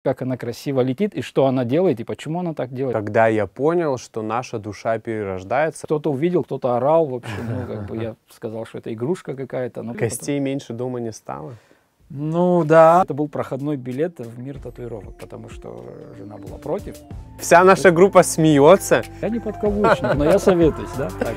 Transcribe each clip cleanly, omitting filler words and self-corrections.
как она красиво летит, и что она делает, и почему она так делает. Когда я понял, что наша душа перерождается. Кто-то увидел, кто-то орал, в общем, ну, как бы я сказал, что это игрушка какая-то. Костей меньше дома не стало? Ну да, это был проходной билет в мир татуировок, потому что жена была против. Вся наша группа смеется. Я не подкаблучник, но я советуюсь, да? Так.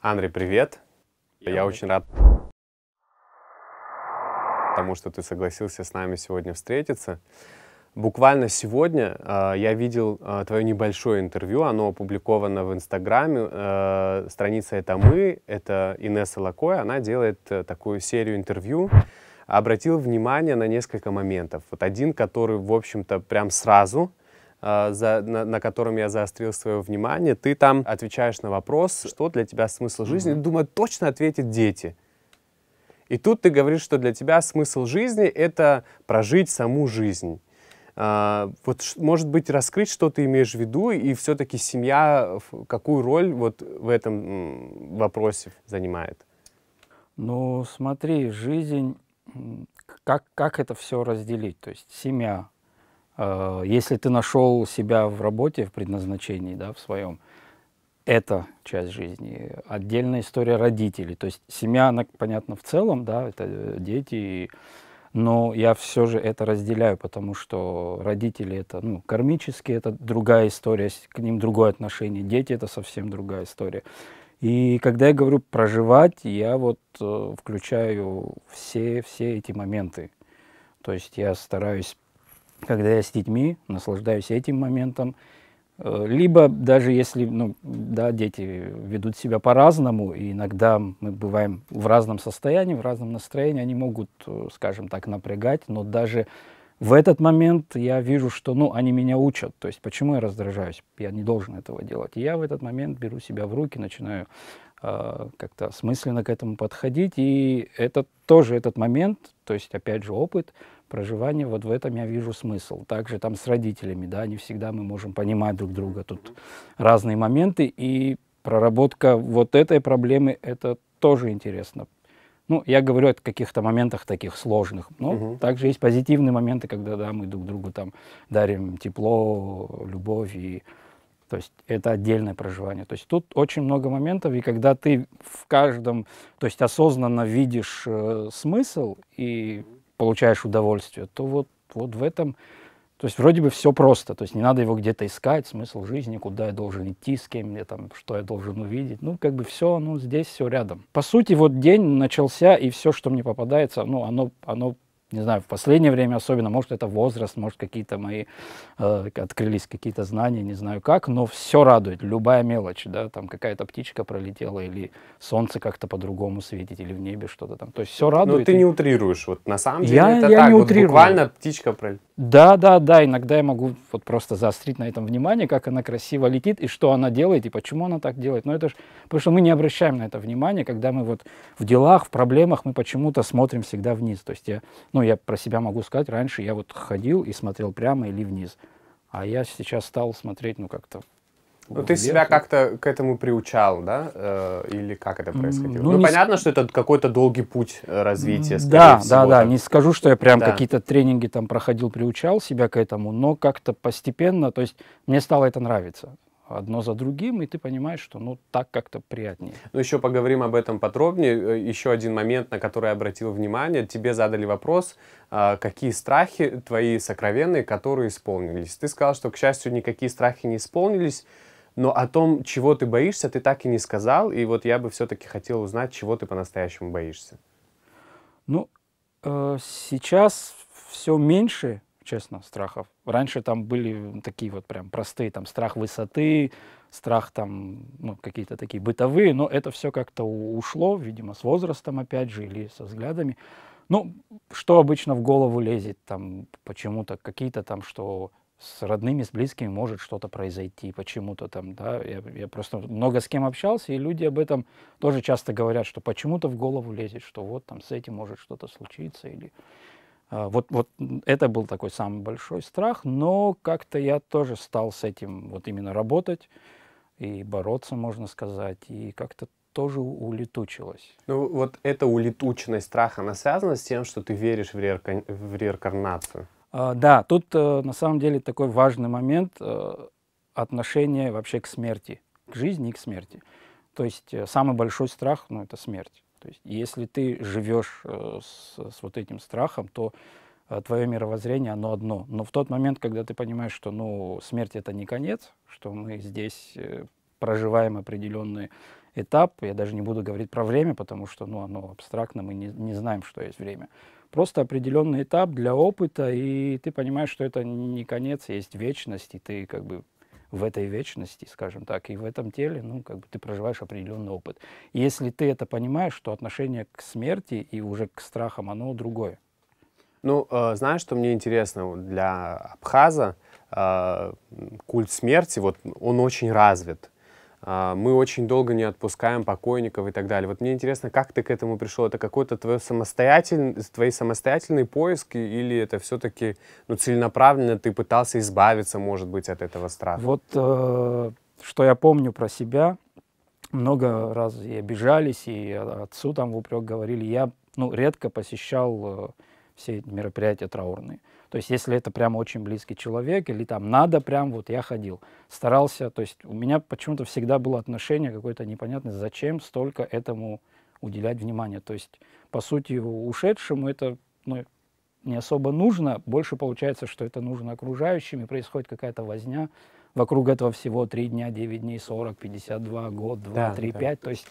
Андрей, привет. Я очень рад тому, что ты согласился с нами сегодня встретиться. Буквально сегодня я видел твое небольшое интервью, оно опубликовано в Инстаграме. Страница «Это мы», это Инесса Лакой, она делает такую серию интервью. Обратил внимание на несколько моментов. Вот один, который, в общем-то, прям сразу, на котором я заострил свое внимание. Ты там отвечаешь на вопрос, что для тебя смысл жизни. Думаю, точно ответят дети. И тут ты говоришь, что для тебя смысл жизни — это прожить саму жизнь. Вот, может быть, раскрыть, что ты имеешь в виду, и все-таки семья какую роль вот в этом вопросе занимает? Ну, смотри, жизнь, как это все разделить? То есть семья. Если ты нашел себя в работе, в предназначении, да, в своем, это часть жизни. Отдельная история родителей. То есть семья, она, понятно, в целом, да, это дети, но я все же это разделяю, потому что родители это, ну, кармически, это другая история, к ним другое отношение. Дети это совсем другая история. И когда я говорю проживать, я вот включаю все эти моменты. То есть я стараюсь, когда я с детьми, наслаждаюсь этим моментом. Либо даже если, ну, да, дети ведут себя по-разному, и иногда мы бываем в разном состоянии, в разном настроении, они могут, скажем так, напрягать, но даже в этот момент я вижу, что, ну, они меня учат. То есть почему я раздражаюсь? Я не должен этого делать. И я в этот момент беру себя в руки, начинаю как-то осмысленно к этому подходить. И это тоже этот момент, то есть опять же опыт проживания, вот в этом я вижу смысл. Также там с родителями, да, не всегда мы можем понимать друг друга. Тут разные моменты, и проработка вот этой проблемы, это тоже интересно. Ну, я говорю о каких-то моментах таких сложных, но также есть позитивные моменты, когда, да, мы друг другу там дарим тепло, любовь, и то есть это отдельное проживание. То есть тут очень много моментов, и когда ты в каждом, то есть осознанно видишь смысл и получаешь удовольствие, то вот в этом, то есть вроде бы все просто, то есть не надо его где-то искать, смысл жизни, куда я должен идти, с кем я там, что я должен увидеть, ну как бы все, ну здесь все рядом. По сути, вот день начался, и все, что мне попадается, ну оно не знаю, в последнее время особенно, может это возраст, может какие-то мои открылись какие-то знания, не знаю как, но все радует, любая мелочь, да, там какая-то птичка пролетела, или солнце как-то по-другому светит, или в небе что-то там, то есть все радует. Но ты не утрируешь, вот на самом деле я так, не вот утрирую. буквально птичка пролетела. Да, иногда я могу вот просто заострить на этом внимание, как она красиво летит, и что она делает, и почему она так делает. Но это ж, потому что мы не обращаем на это внимание, когда мы вот в делах, в проблемах, мы почему-то смотрим всегда вниз. То есть я про себя могу сказать, раньше я вот ходил и смотрел прямо или вниз, а я сейчас стал смотреть, ну как-то. Ну, ты себя как-то к этому приучал, да? Или как это происходило? Ну, понятно, что это какой-то долгий путь развития, да, всего. Да. Не скажу, что я прям Да. какие-то тренинги там проходил, приучал себя к этому, но как-то постепенно, то есть мне стало это нравиться. Одно за другим, и ты понимаешь, что ну так как-то приятнее. Ну, еще поговорим об этом подробнее. Еще один момент, на который я обратил внимание. Тебе задали вопрос, какие страхи твои сокровенные, которые исполнились. Ты сказал, что, к счастью, никакие страхи не исполнились, но о том, чего ты боишься, ты так и не сказал. И вот я бы все-таки хотел узнать, чего ты по-настоящему боишься. Ну, сейчас все меньше, честно, страхов. Раньше там были такие вот прям простые, там страх высоты, страх там, ну, какие-то такие бытовые, но это все как-то ушло, видимо, с возрастом опять же, или со взглядами. Ну, что обычно в голову лезет, там, почему-то какие-то там, что с родными, с близкими может что-то произойти, почему-то там, да, я просто много с кем общался, и люди об этом тоже часто говорят, что почему-то в голову лезет, что вот там с этим может что-то случиться, или Вот это был такой самый большой страх, но как-то я тоже стал с этим вот именно работать и бороться, можно сказать, и как-то тоже улетучилось. Ну, вот эта улетученность страха, она связана с тем, что ты веришь в реинкарнацию? Да, тут на самом деле такой важный момент отношение вообще к смерти, к жизни и к смерти. То есть самый большой страх, ну, это смерть. То есть если ты живешь с вот этим страхом, то твое мировоззрение, оно одно. Но в тот момент, когда ты понимаешь, что ну, смерть — это не конец, что мы здесь проживаем определенный этап, я даже не буду говорить про время, потому что ну, оно абстрактно, мы не знаем, что есть время. Просто определенный этап для опыта, и ты понимаешь, что это не конец, есть вечность, и ты как бы в этой вечности, скажем так, и в этом теле, ну, как бы ты проживаешь определенный опыт. И если ты это понимаешь, то отношение к смерти и уже к страхам, оно другое. Ну, знаешь, что мне интересно, вот для абхаза культ смерти, вот он очень развит. Мы очень долго не отпускаем покойников и так далее. Вот мне интересно, как ты к этому пришел? Это какой-то твои самостоятельные поиски или это все-таки ну, целенаправленно ты пытался избавиться, может быть, от этого страха? Вот что я помню про себя, много раз и обижались, и отцу там в упрек говорили. Я ну, редко посещал все эти мероприятия траурные. То есть если это прям очень близкий человек, или там надо прям, вот я ходил, старался. То есть у меня почему-то всегда было отношение какое-то непонятное, зачем столько этому уделять внимание. То есть, по сути, ушедшему это ну, не особо нужно. Больше получается, что это нужно окружающим, и происходит какая-то возня. Вокруг этого всего 3 дня, 9 дней, 40, 52, год, 2, Да, 3, да. 5. То есть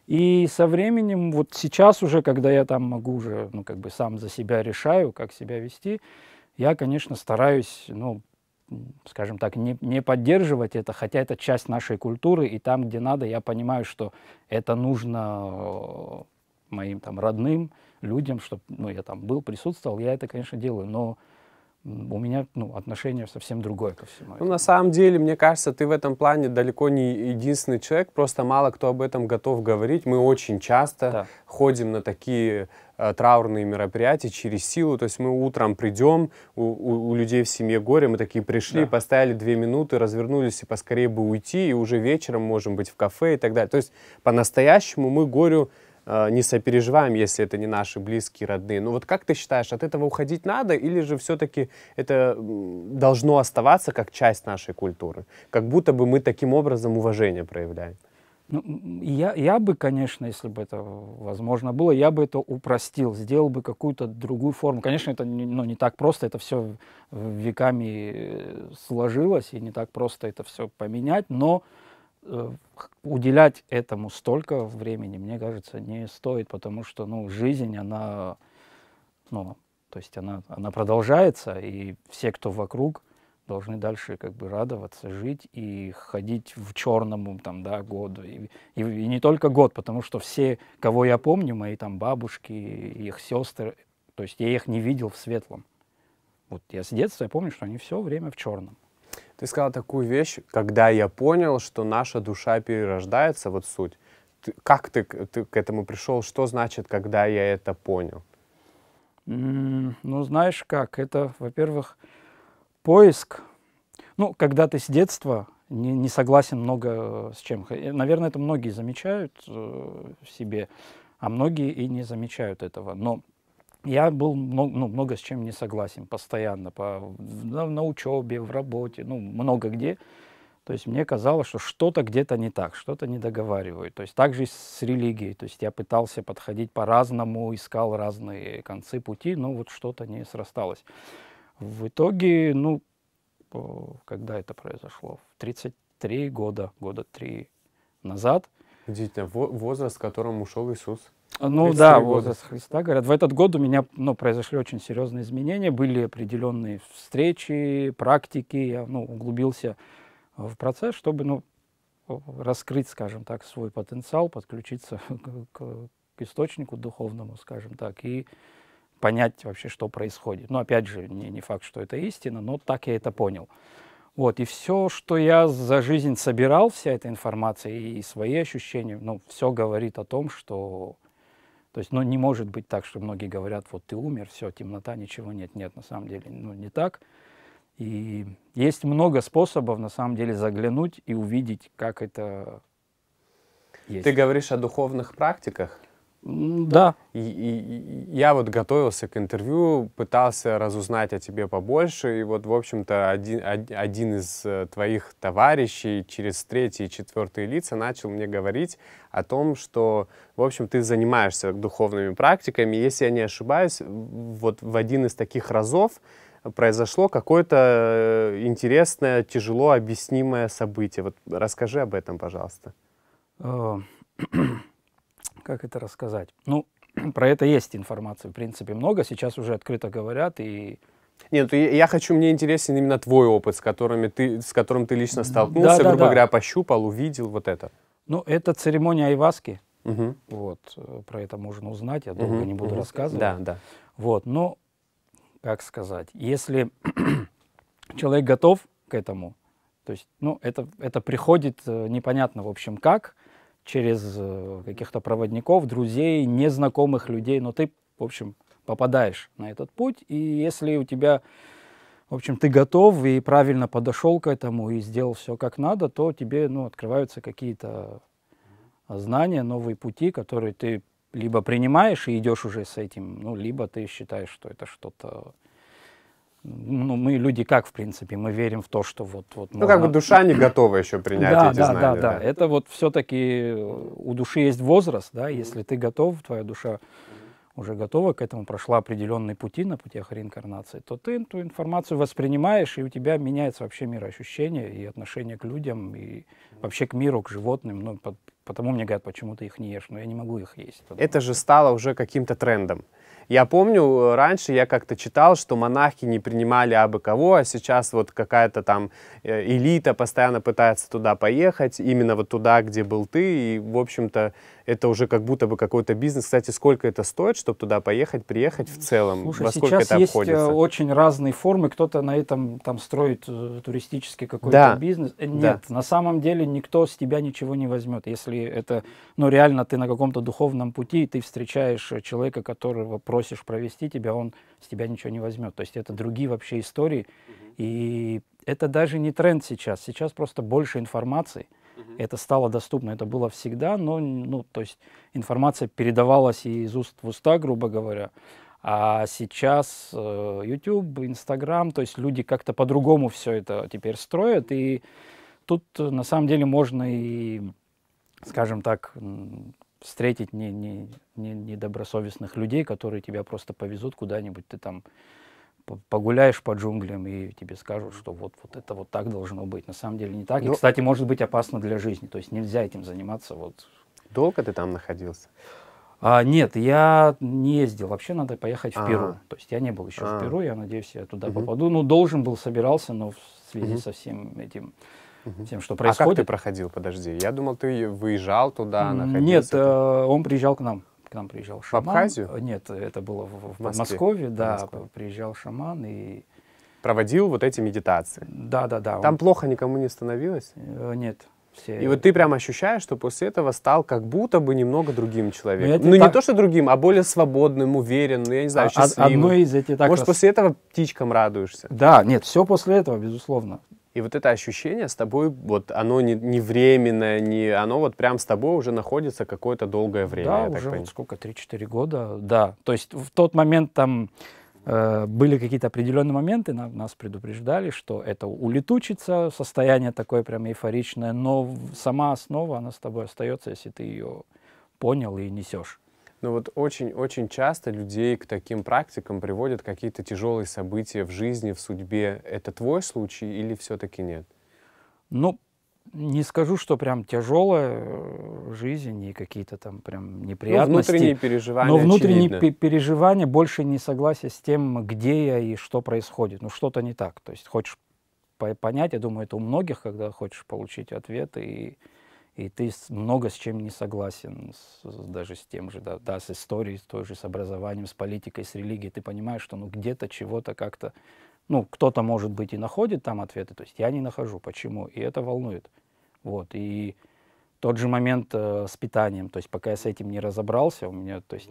и со временем, вот сейчас уже, когда я там могу уже, ну, как бы сам за себя решаю, как себя вести, я, конечно, стараюсь, ну, скажем так, не поддерживать это, хотя это часть нашей культуры, и там, где надо, я понимаю, что это нужно моим там родным людям, чтобы, ну, я там был, присутствовал, я это, конечно, делаю, но у меня, ну, отношение совсем другое ко всему Ну, этому. на самом деле, мне кажется, ты в этом плане далеко не единственный человек, просто мало кто об этом готов говорить. Мы очень часто ходим на такие траурные мероприятия через силу, то есть мы утром придем, у людей в семье горе, мы такие пришли, постояли 2 минуты, развернулись и поскорее бы уйти, и уже вечером можем быть в кафе и так далее. То есть по-настоящему мы горю не сопереживаем, если это не наши близкие, родные. Но вот как ты считаешь, от этого уходить надо, или же все-таки это должно оставаться как часть нашей культуры? Как будто бы мы таким образом уважение проявляем. Ну, я бы, конечно, если бы это возможно было, я бы это упростил, сделал бы какую-то другую форму. Конечно, это ну, не так просто, это все веками сложилось, и не так просто это все поменять, но уделять этому столько времени, мне кажется, не стоит, потому что, ну, жизнь, она, ну, то есть она продолжается, и все, кто вокруг, должны дальше как бы радоваться, жить и ходить в черном там, да, году. И не только год, потому что все, кого я помню, мои там бабушки, их сестры, то есть я их не видел в светлом. Вот я с детства, я помню, что они все время в черном. Ты сказал такую вещь, когда я понял, что наша душа перерождается, вот суть. Как ты к этому пришел? Что значит, когда я это понял? Ну, знаешь как, это, во-первых, поиск. Ну, когда ты с детства не согласен много с чем. Наверное, это многие замечают в себе, а многие и не замечают этого. Но я был много с чем не согласен постоянно, на учебе, в работе, ну, много где. То есть мне казалось, что что-то где-то не так, что-то не договаривают. То есть также и с религией. То есть я пытался подходить по-разному, искал разные концы пути, но вот что-то не срасталось. В итоге, ну, когда это произошло? В 33 года 3 назад. Удивительно, возраст, в котором ушел Иисус. Ну да, возраст Христа, говорят. В этот год у меня произошли очень серьезные изменения, были определенные встречи, практики, я углубился в процесс, чтобы раскрыть, скажем так, свой потенциал, подключиться к источнику духовному, скажем так, и понять вообще, что происходит. Но опять же, не факт, что это истина, но так я это понял. Вот, и все, что я за жизнь собирал, вся эта информация и свои ощущения, все говорит о том, что То есть, ну, не может быть так, что многие говорят, вот ты умер, все, темнота, ничего нет. Нет, на самом деле, ну, не так. И есть много способов, на самом деле, заглянуть и увидеть, как это есть. Ты говоришь о духовных практиках? Да. И я вот готовился к интервью, пытался разузнать о тебе побольше, и вот, в общем-то, один из твоих товарищей через третьи и четвертые лица начал мне говорить о том, что, в общем, ты занимаешься духовными практиками. Если я не ошибаюсь, вот в один из таких разов произошло какое-то интересное, тяжело объяснимое событие. Вот расскажи об этом, пожалуйста. Как это рассказать? Ну, про это есть информация, в принципе, много. Сейчас уже открыто говорят. И... Нет, я хочу, мне интересен именно твой опыт, с которым ты лично столкнулся, грубо говоря, пощупал, увидел, вот это. Ну, это церемония айваски. Угу. Вот, про это можно узнать, я долго не буду рассказывать. Да, да. Вот, но, как сказать, если человек готов к этому, то есть, ну, это приходит непонятно, в общем, как, через каких-то проводников, друзей, незнакомых людей, но ты, в общем, попадаешь на этот путь, и если у тебя, в общем, ты готов и правильно подошел к этому и сделал все как надо, то тебе, ну, открываются какие-то знания, новые пути, которые ты либо принимаешь и идешь уже с этим, ну, либо ты считаешь, что это что-то... Ну, мы люди как, в принципе, мы верим в то, что вот ну, можно... как бы душа не готова еще принять эти знания. Да. Это вот все-таки у души есть возраст, да, если ты готов, твоя душа уже готова к этому, прошла определенные пути на путях реинкарнации, то ты эту информацию воспринимаешь, и у тебя меняется вообще мироощущение и отношение к людям, и вообще к миру, к животным. Ну, потому мне говорят, почему ты их не ешь, но я не могу их есть. Это же стало уже каким-то трендом. Я помню, раньше я как-то читал, что монахи не принимали абы кого, а сейчас вот какая-то там элита постоянно пытается туда поехать, именно вот туда, где был ты, и, в общем-то, это уже как будто бы какой-то бизнес. Кстати, сколько это стоит, чтобы туда поехать, приехать в целом? Слушай, во сколько сейчас это есть обходится? очень разные формы, кто-то на этом там строит туристический какой-то бизнес. Нет, на самом деле никто с тебя ничего не возьмет, если это, ну, реально ты на каком-то духовном пути, и ты встречаешь человека, которого просишь провести тебя, он с тебя ничего не возьмет. То есть это другие вообще истории. И это даже не тренд сейчас. Сейчас просто больше информации. Это стало доступно. Это было всегда, но, ну, то есть информация передавалась из уст в уста, грубо говоря. А сейчас YouTube, Instagram, то есть люди как-то по-другому все это теперь строят. И тут на самом деле можно и, скажем так, встретить недобросовестных людей, которые тебя просто повезут куда-нибудь, ты там погуляешь по джунглям, и тебе скажут, что вот это вот так должно быть. На самом деле не так. И, кстати, может быть опасно для жизни. То есть нельзя этим заниматься. Вот. Долго ты там находился? Нет, я не ездил. Вообще надо поехать в Перу. То есть я не был еще в Перу. Я надеюсь, я туда попаду. Ну, должен был, собирался, но в связи со всем этим... Тем, что происходит. А как ты проходил? Подожди, я думал, ты выезжал туда, находился. Нет, он приезжал к нам. К нам приезжал шаман. В Абхазию? Нет, это было в Москве, да, приезжал шаман и... Проводил вот эти медитации? Да. Там плохо никому не становилось? Нет. Все... И вот ты прям ощущаешь, что после этого стал как будто бы немного другим человеком. Ну, не то, что другим, а более свободным, уверенным, я не знаю, счастливым. Одно из этих... Может, после этого птичкам радуешься? Да, нет, все после этого, безусловно. И вот это ощущение с тобой, вот оно не временное, оно вот прям с тобой уже находится какое-то долгое время. Да, уже вот сколько, 3-4 года, да. То есть в тот момент там были какие-то определенные моменты, нас предупреждали, что это улетучится, состояние такое прям эйфоричное, но сама основа, она с тобой остается, если ты ее понял и несешь. Ну вот очень часто людей к таким практикам приводят какие-то тяжелые события в жизни, в судьбе. Это твой случай или все-таки нет? Ну, не скажу, что прям тяжелая жизнь и какие-то там прям неприятности. Ну, внутренние переживания. Но внутренние переживания, больше несогласие с тем, где я и что происходит. Ну, что-то не так. То есть хочешь понять, я думаю, это у многих, когда хочешь получить ответы, и ты много с чем не согласен, даже с тем же, да, с историей, с той же, с образованием, с политикой, с религией. Ты понимаешь, что ну где-то чего-то как-то, ну, кто-то, может быть, и находит там ответы, то есть я не нахожу. Почему? И это волнует. Вот, и тот же момент с питанием. То есть пока я с этим не разобрался, у меня, то есть,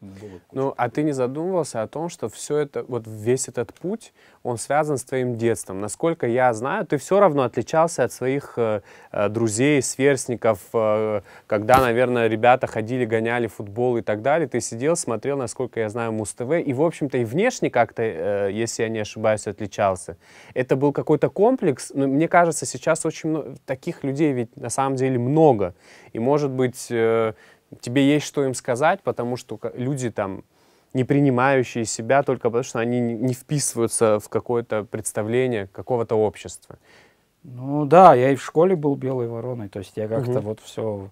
было куча. Ну, а ты не задумывался о том, что все это, вот весь этот путь, он связан с твоим детством? Насколько я знаю, ты все равно отличался от своих друзей, сверстников, когда, наверное, ребята ходили, гоняли футбол и так далее. Ты сидел, смотрел, насколько я знаю, Муз-ТВ, и, в общем-то, и внешне как-то, если я не ошибаюсь, отличался. Это был какой-то комплекс. Но мне кажется, сейчас очень много таких людей ведь на самом деле много. И, может быть, тебе есть что им сказать, потому что люди там, не принимающие себя только потому, что они не вписываются в какое-то представление какого-то общества. Ну да, я и в школе был белой вороной, то есть я как-то вот все...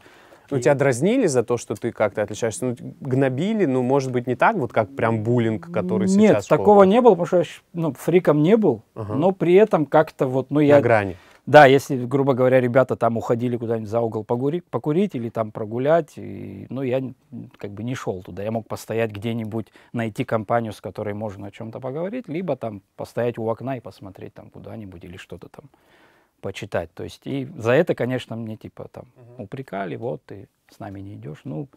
Ну, тебя дразнили за то, что ты как-то отличаешься? Ну, гнобили, ну, может быть, не так, вот как прям буллинг, который сейчас... Нет, такого не было, потому что я ну, фриком не был, но при этом как-то вот... Ну, я... На грани. Да, если, грубо говоря, ребята там уходили куда-нибудь за угол покурить или там прогулять, ну, я как бы не шел туда. Я мог постоять где-нибудь, найти компанию, с которой можно о чем-то поговорить, либо там постоять у окна и посмотреть там куда-нибудь или что-то там почитать. То есть и за это, конечно, мне типа там упрекали, вот ты с нами не идешь. Ну,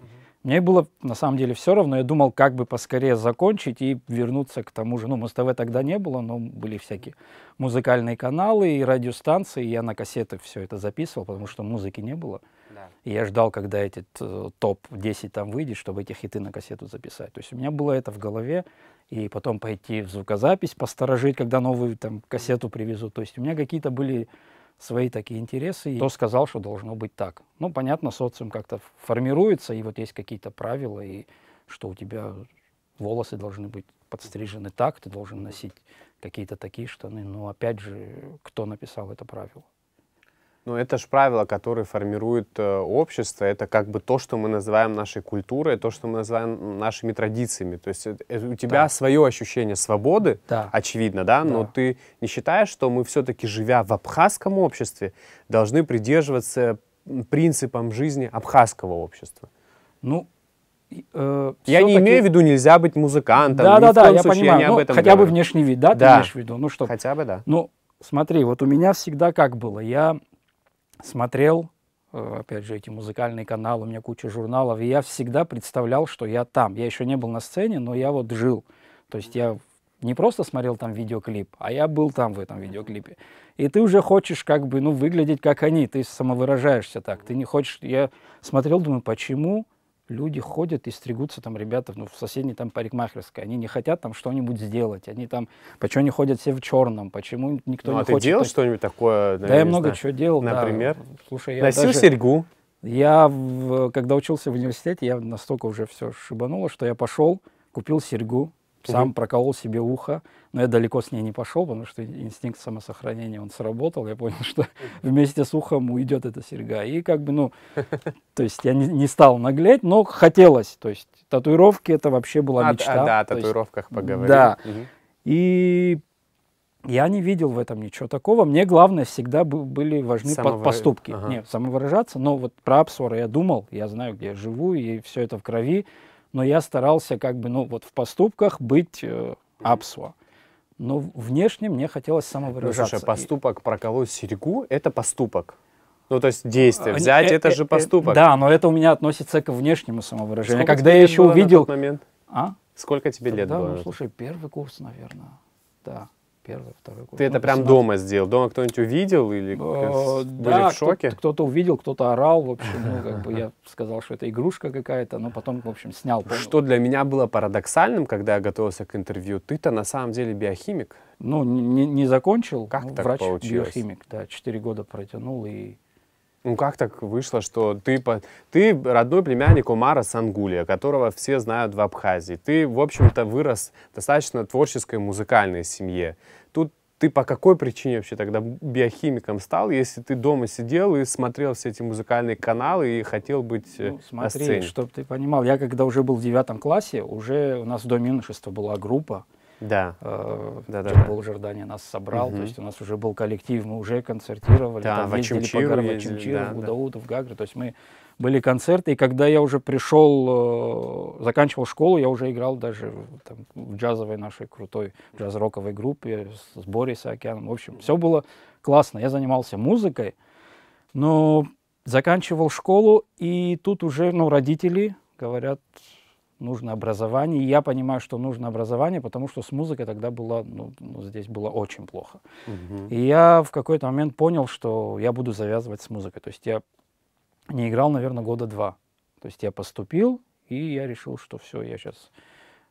мне было на самом деле все равно. Я думал, как бы поскорее закончить и вернуться к тому же. Ну, Муз-ТВ тогда не было, но были всякие музыкальные каналы и радиостанции. И я на кассеты все это записывал, потому что музыки не было. Да. И я ждал, когда этот топ-10 там выйдет, чтобы эти хиты на кассету записать. То есть у меня было это в голове. И потом пойти в звукозапись, посторожить, когда новую там кассету привезут. То есть у меня какие-то были свои такие интересы. И кто сказал, что должно быть так? Ну, понятно, социум как-то формируется, и вот есть какие-то правила, и что у тебя волосы должны быть подстрижены так, ты должен носить какие-то такие штаны. Но опять же, кто написал это правило? Ну, это же правила, которые формируют общество. Это как бы то, что мы называем нашей культурой, то, что мы называем нашими традициями. То есть у тебя свое ощущение свободы, очевидно, да? Но ты не считаешь, что мы все-таки, живя в абхазском обществе, должны придерживаться принципам жизни абхазского общества? Ну, я не имею в виду, нельзя быть музыкантом. Да, я понимаю. Ну, хотя бы внешний вид, да, ты имеешь в виду? Ну, что? Хотя бы, да. Ну, смотри, вот у меня всегда как было. Я смотрел, опять же, эти музыкальные каналы, у меня куча журналов, и я всегда представлял, что я там. Я еще не был на сцене, но я вот жил. То есть я не просто смотрел там видеоклип, а я был там в этом видеоклипе. И ты уже хочешь как бы, ну, выглядеть как они, ты самовыражаешься так. Ты не хочешь... Я смотрел, думаю, почему люди ходят и стригутся там, ребята, ну, в соседней там парикмахерской. Они не хотят там что-нибудь сделать. Они там, почему они ходят все в черном, почему никто не хочет... А ты делал что-нибудь такое? Да, я много чего делал. Например? Да. Слушай, я носил даже... серьгу? Я, когда учился в университете, я настолько уже все шибануло, что я пошел, купил серьгу, сам проколол себе ухо, но я далеко с ней не пошел, потому что инстинкт самосохранения, он сработал, я понял, что вместе с ухом уйдет эта серьга. И как бы, ну, то есть я не стал наглеть, но хотелось, то есть татуировки это вообще была мечта. Да, о татуировках поговорим. Да, и я не видел в этом ничего такого. Мне главное всегда были важны поступки. Нет, самовыражаться, но вот про Апсуара я думал, я знаю, где я живу, и все это в крови. Но я старался как бы, ну, вот в поступках быть Апсуа. Но внешне мне хотелось самовыражаться. Ну, слушай, поступок проколоть серьгу — это поступок. Ну, то есть действие взять — это же поступок. Да, но это у меня относится к внешнему самовыражению. Когда я еще увидел... На тот момент? Сколько тебе лет было? Ну, слушай, первый курс, наверное, да. Первый, второй курс. Ты это прям дома сделал? Дома кто-нибудь увидел или были в шоке? Кто-то увидел, кто-то орал, в общем, ну, как бы я сказал, что это игрушка какая-то, но потом, в общем, снял. Что для меня было парадоксальным, когда я готовился к интервью, ты-то на самом деле биохимик. Ну, не закончил, как так получилось? Врач-биохимик, да, 4 года протянул и... Ну, как так вышло, что ты родной племянник Омара Сангулия, которого все знают в Абхазии. Ты, в общем-то, вырос в достаточно творческой музыкальной семье. Тут ты по какой причине вообще тогда биохимиком стал, если ты дома сидел и смотрел все эти музыкальные каналы и хотел быть на сцене? Чтобы ты понимал, я когда уже был в 9 классе, уже у нас в Доме юношества была группа. Да. Джамбул Жордани нас собрал, то есть у нас уже был коллектив, мы уже концертировали, там ездили по горам, в Очимчиру, в Гудауту, в Гагры, то есть мы были концерты, и когда я уже пришел, заканчивал школу, я уже играл даже там, в джазовой нашей крутой джаз-роковой группе с Борисом Океаном, в общем, все было классно, я занимался музыкой, но заканчивал школу, и тут уже, ну, родители говорят, нужно образование. И я понимаю, что нужно образование, потому что с музыкой тогда было, здесь было очень плохо. И я в какой-то момент понял, что я буду завязывать с музыкой. То есть я не играл, наверное, года 2. То есть я поступил, и я решил, что все, я сейчас...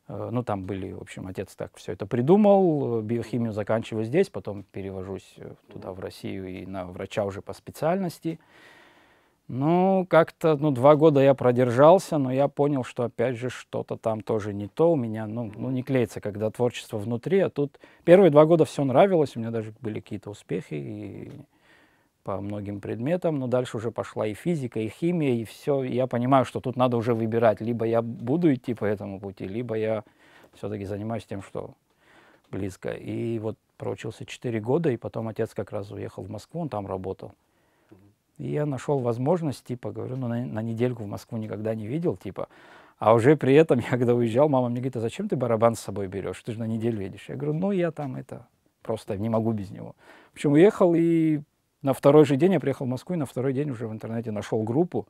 Ну, там были, в общем, отец так все это придумал, биохимию заканчиваю здесь, потом перевожусь туда, в Россию, и на врача уже по специальности. Ну, как-то, 2 года я продержался, но я понял, что, опять же, что-то там тоже не то. У меня, не клеится, когда творчество внутри, а тут первые 2 года все нравилось, у меня даже были какие-то успехи и по многим предметам, но дальше уже пошла и физика, и химия, и все. И я понимаю, что тут надо уже выбирать, либо я буду идти по этому пути, либо я все-таки занимаюсь тем, что близко. И вот проучился 4 года, и потом отец как раз уехал в Москву, он там работал. И я нашел возможность, говорю, на недельку в Москву никогда не видел, А уже при этом, я когда уезжал, мама мне говорит, а зачем ты барабан с собой берешь? Ты же на неделю едешь. Я говорю, я там просто не могу без него. В общем, уехал, и на второй же день я приехал в Москву, и на второй день уже в интернете нашел группу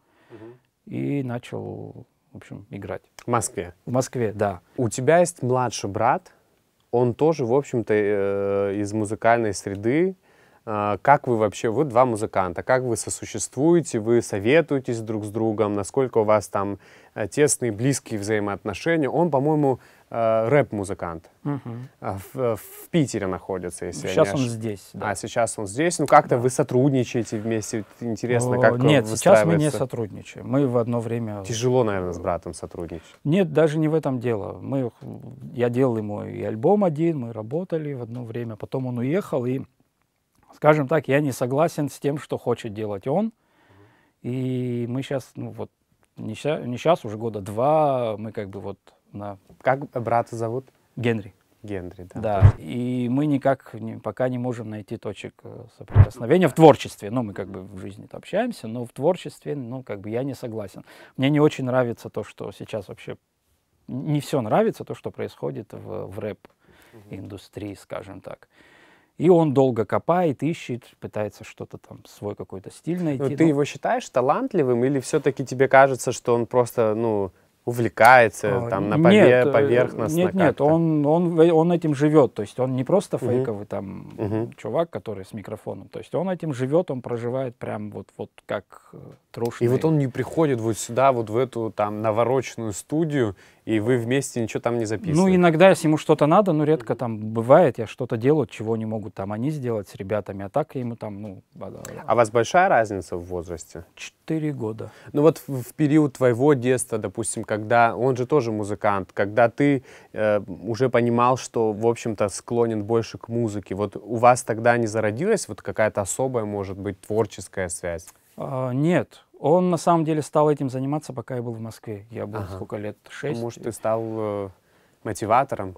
и начал, в общем, играть. В Москве? В Москве, да. У тебя есть младший брат, он тоже, в общем-то, из музыкальной среды. Как вы вообще, вы 2 музыканта, как вы сосуществуете, вы советуетесь друг с другом, насколько у вас там тесные, близкие взаимоотношения? Он, по-моему, рэп-музыкант. В Питере находится, если сейчас я не он здесь. Да. А сейчас он здесь. Ну, как-то вы сотрудничаете вместе? Интересно, как Нет, сейчас мы не сотрудничаем. Мы в одно время... Тяжело, наверное, с братом сотрудничать. Нет, даже не в этом дело. Я делал ему и альбом один, мы работали в одно время, потом он уехал, и, скажем так, я не согласен с тем, что хочет делать он. И мы сейчас, не сейчас, уже года 2, мы Как брата зовут? Генри. Генри, да. Да, и мы никак пока не можем найти точек соприкосновения в творчестве. Мы в жизни-то общаемся, но в творчестве, я не согласен. Мне не очень нравится то, что сейчас вообще... Не все нравится, то, что происходит в рэп-индустрии, скажем так. И он долго копает, ищет, пытается что-то там, свой какой-то стиль найти. Но ты его считаешь талантливым, или все-таки тебе кажется, что он просто, увлекается там поверхностно? Нет, он этим живет, то есть он не просто фейковый чувак, который с микрофоном, то есть он этим живет, он проживает прям вот как трушный. И вот он не приходит вот сюда, вот в эту там навороченную студию, и вы вместе ничего там не записываете? Иногда, если ему что-то надо, редко там бывает, я что-то делаю, чего не могут там они сделать с ребятами, а так ему там, А у вас большая разница в возрасте? 4 года. Вот в период твоего детства, допустим, когда, он же тоже музыкант, когда ты уже понимал, что, в общем-то, склонен больше к музыке, вот у вас тогда не зародилась вот какая-то особая, может быть, творческая связь? Нет. Он на самом деле стал этим заниматься, пока я был в Москве. Я был сколько лет? 6. Может, ты стал мотиватором?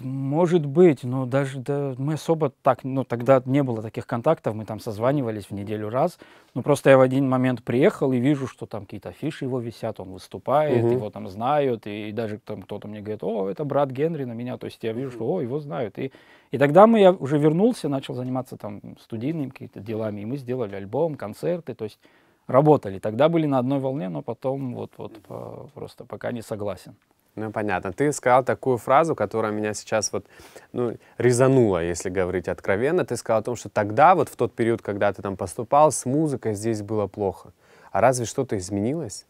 Может быть, но даже мы особо так, тогда не было таких контактов, мы там созванивались в неделю раз. Просто я в один момент приехал и вижу, что там какие-то афиши его висят, он выступает, его там знают, и даже там кто-то мне говорит, это брат Генри на меня, то есть я вижу, что, его знают. И тогда я уже вернулся, начал заниматься там студийными какими-то делами, и мы сделали альбом, концерты, то есть работали. Тогда были на одной волне, но потом просто пока не согласен. Понятно. Ты сказал такую фразу, которая меня сейчас резанула, если говорить откровенно. Ты сказал о том, что тогда, в тот период, когда ты там поступал, с музыкой здесь было плохо. А разве что-то изменилось?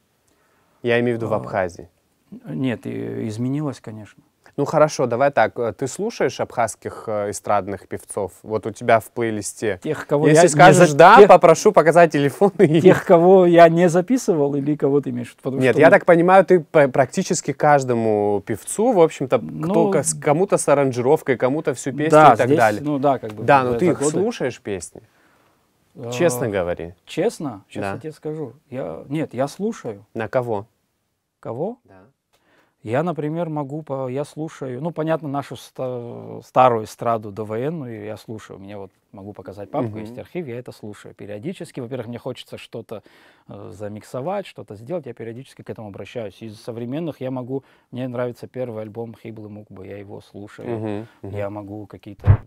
Я имею в виду в Абхазии. Нет, изменилось, конечно. Хорошо, давай так. Ты слушаешь абхазских эстрадных певцов? Вот у тебя в плейлисте. Тех, кого если скажешь «да», попрошу показать телефон. Тех, кого я не записывал, или кого ты имеешь в виду? Нет, я так понимаю, ты практически каждому певцу, в общем-то, кому-то с аранжировкой, кому-то всю песню и так далее. Да, но ты их слушаешь, песни? Честно говори. Честно? Сейчас я тебе скажу. Нет, я слушаю. На кого? Кого? Да. Я, например, я слушаю, понятно, нашу старую эстраду довоенную я слушаю. Мне могу показать папку, есть архив, я это слушаю периодически. Во-первых, мне хочется что-то замиксовать, что-то сделать, я периодически к этому обращаюсь. Из современных мне нравится первый альбом Хиблы Мукбы, я его слушаю. Я могу какие-то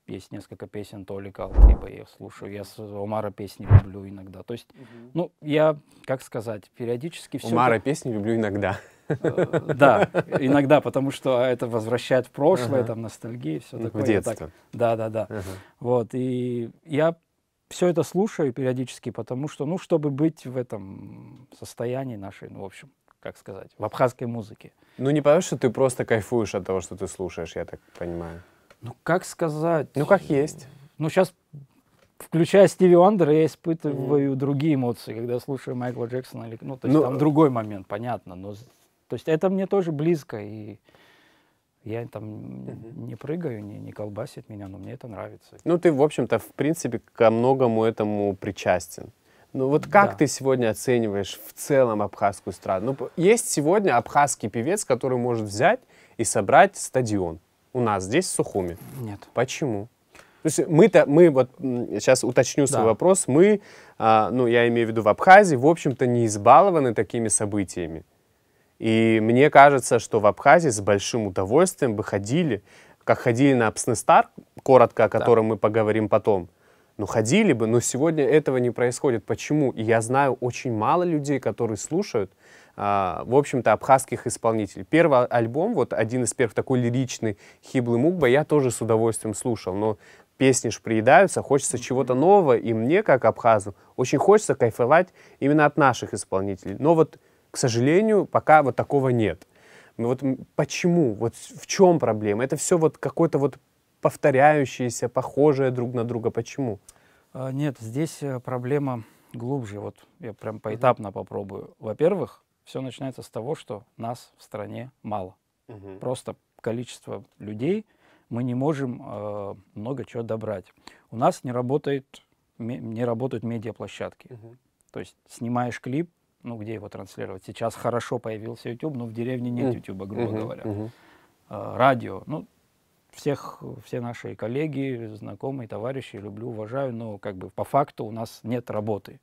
есть несколько песен Толика Алтыба, я их слушаю. Я с Омара песни люблю иногда. То есть, ну, я, как сказать, периодически все... Омара песни люблю иногда. Да, иногда, потому что это возвращает в прошлое, там, ностальгия, все такое. В детство. Да. Вот, и я все это слушаю периодически, потому что, ну, чтобы быть в этом состоянии нашей, ну, в общем, как сказать, в абхазской музыке. Ну, не потому что ты просто кайфуешь от того, что ты слушаешь, я так понимаю. Ну, как сказать? Ну, как есть. Ну, сейчас, включая Стиви Уандера, я испытываю другие эмоции, когда слушаю Майкла Джексона. Или, ну, то есть там другой момент, понятно. Но, то есть это мне тоже близко, и я там не прыгаю, не колбасит меня, но мне это нравится. Ну, ты, в общем-то, в принципе, ко многому этому причастен. Ну, вот как ты сегодня оцениваешь в целом абхазскую эстраду? Ну, есть сегодня абхазский певец, который может взять и собрать стадион у нас здесь, в Сухуми. Нет. Почему? То есть мы вот, сейчас уточню свой вопрос, мы, ну, я имею в виду в Абхазии, в общем-то, не избалованы такими событиями. И мне кажется, что в Абхазии с большим удовольствием бы ходили, как ходили на Апснестар, коротко о котором мы поговорим потом. Ну, ходили бы, но сегодня этого не происходит. Почему? И я знаю очень мало людей, которые слушают, в общем-то, абхазских исполнителей. Первый альбом, вот один из первых, такой лиричный, «Хиблый Мукба», я тоже с удовольствием слушал, но песни ж приедаются, хочется чего-то нового, и мне, как абхазу, очень хочется кайфовать именно от наших исполнителей. Но вот, к сожалению, пока вот такого нет. Вот почему? Вот в чем проблема? Это все вот какое-то вот повторяющееся, похожее друг на друга. Почему? Нет, здесь проблема глубже. Вот я прям поэтапно попробую. Во-первых, все начинается с того, что нас в стране мало. Просто количество людей, мы не можем много чего добрать. У нас не работают медиаплощадки. То есть снимаешь клип, ну где его транслировать? Сейчас хорошо появился YouTube, но в деревне нет YouTube, грубо говоря. Радио. Ну, все наши коллеги, знакомые, товарищи люблю, уважаю, но как бы по факту у нас нет работы.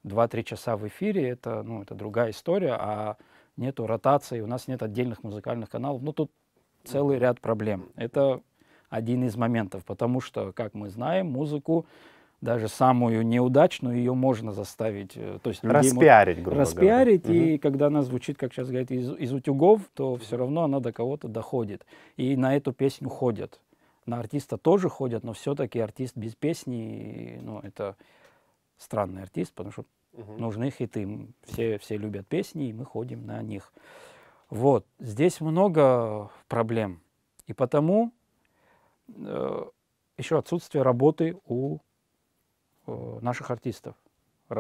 2-3 часа в эфире это другая история, а нету ротации, у нас нет отдельных музыкальных каналов. Ну, тут целый ряд проблем. Это один из моментов, потому что, как мы знаем, музыку, даже самую неудачную, ее можно заставить. То есть распиарить, грубо говоря. И когда она звучит, как сейчас говорят, из утюгов, то все равно она до кого-то доходит. И на эту песню ходят. На артиста тоже ходят, но все-таки артист без песни, ну, это странный артист, потому что нужны хиты. Все любят песни, и мы ходим на них. Вот. Здесь много проблем. И потому еще отсутствие работы у наших артистов.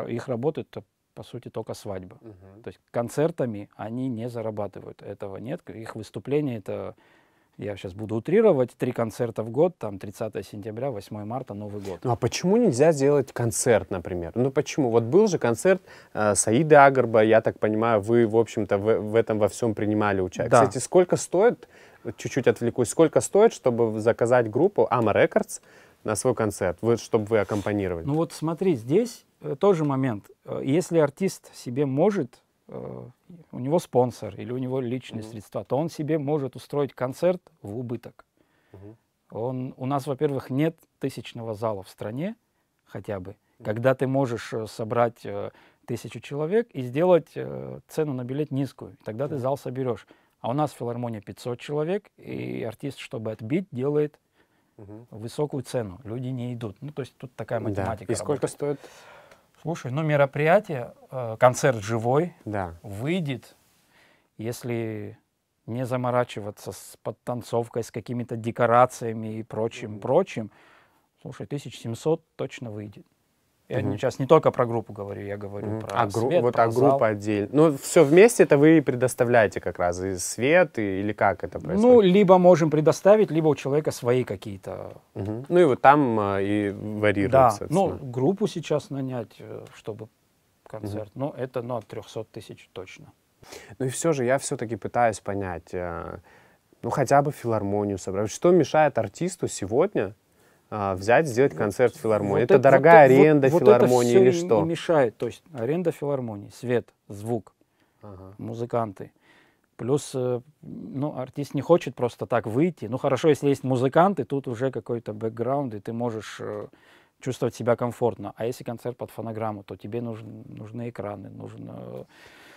Их работа — это, по сути, только свадьба. То есть концертами они не зарабатывают. Этого нет. Их выступления — это, я сейчас буду утрировать, 3 концерта в год, там 30 сентября, 8 марта, Новый год. Ну, а почему нельзя сделать концерт, например? Ну, почему? Вот был же концерт Саиды Агарба, я так понимаю, вы, в общем-то, в этом во всем принимали участие. Да. Кстати, сколько стоит, чуть-чуть отвлекусь, сколько стоит, чтобы заказать группу Ama Records на свой концерт, чтобы вы аккомпанировали? Ну вот смотри, здесь тоже момент. Если артист себе может, у него спонсор или у него личные средства, то он себе может устроить концерт в убыток. У нас, во-первых, нет тысячного зала в стране, хотя бы, когда ты можешь собрать 1000 человек и сделать цену на билет низкую. Тогда ты зал соберешь. А у нас в филармонии 500 человек, и артист, чтобы отбить, делает высокую цену. Люди не идут. Ну, то есть тут такая математика. Да. И сколько стоит? Слушай, ну, мероприятие, концерт живой, выйдет, если не заморачиваться с подтанцовкой, с какими-то декорациями и прочим. Слушай, 1700 точно выйдет. Я сейчас не только про группу говорю, я говорю про свет, вот про зал. Группа отдельно. Ну, все вместе это вы предоставляете как раз, и свет, или как это происходит? Ну, либо можем предоставить, либо у человека свои какие-то... Ну, и вот там и варьируется. Да, ну, группу сейчас нанять, чтобы концерт, ну, это от 300 тысяч точно. Ну, и все же я все-таки пытаюсь понять, ну, хотя бы филармонию собрать. Что мешает артисту сегодня взять, сделать концерт в филармонии? Это дорогая аренда филармонии или что? Вот это все и мешает. То есть аренда филармонии, свет, звук, музыканты. Плюс, ну, артист не хочет просто так выйти. Ну, хорошо, если есть музыкант, и тут уже какой-то бэкграунд, и ты можешь чувствовать себя комфортно. А если концерт под фонограмму, то тебе нужны экраны,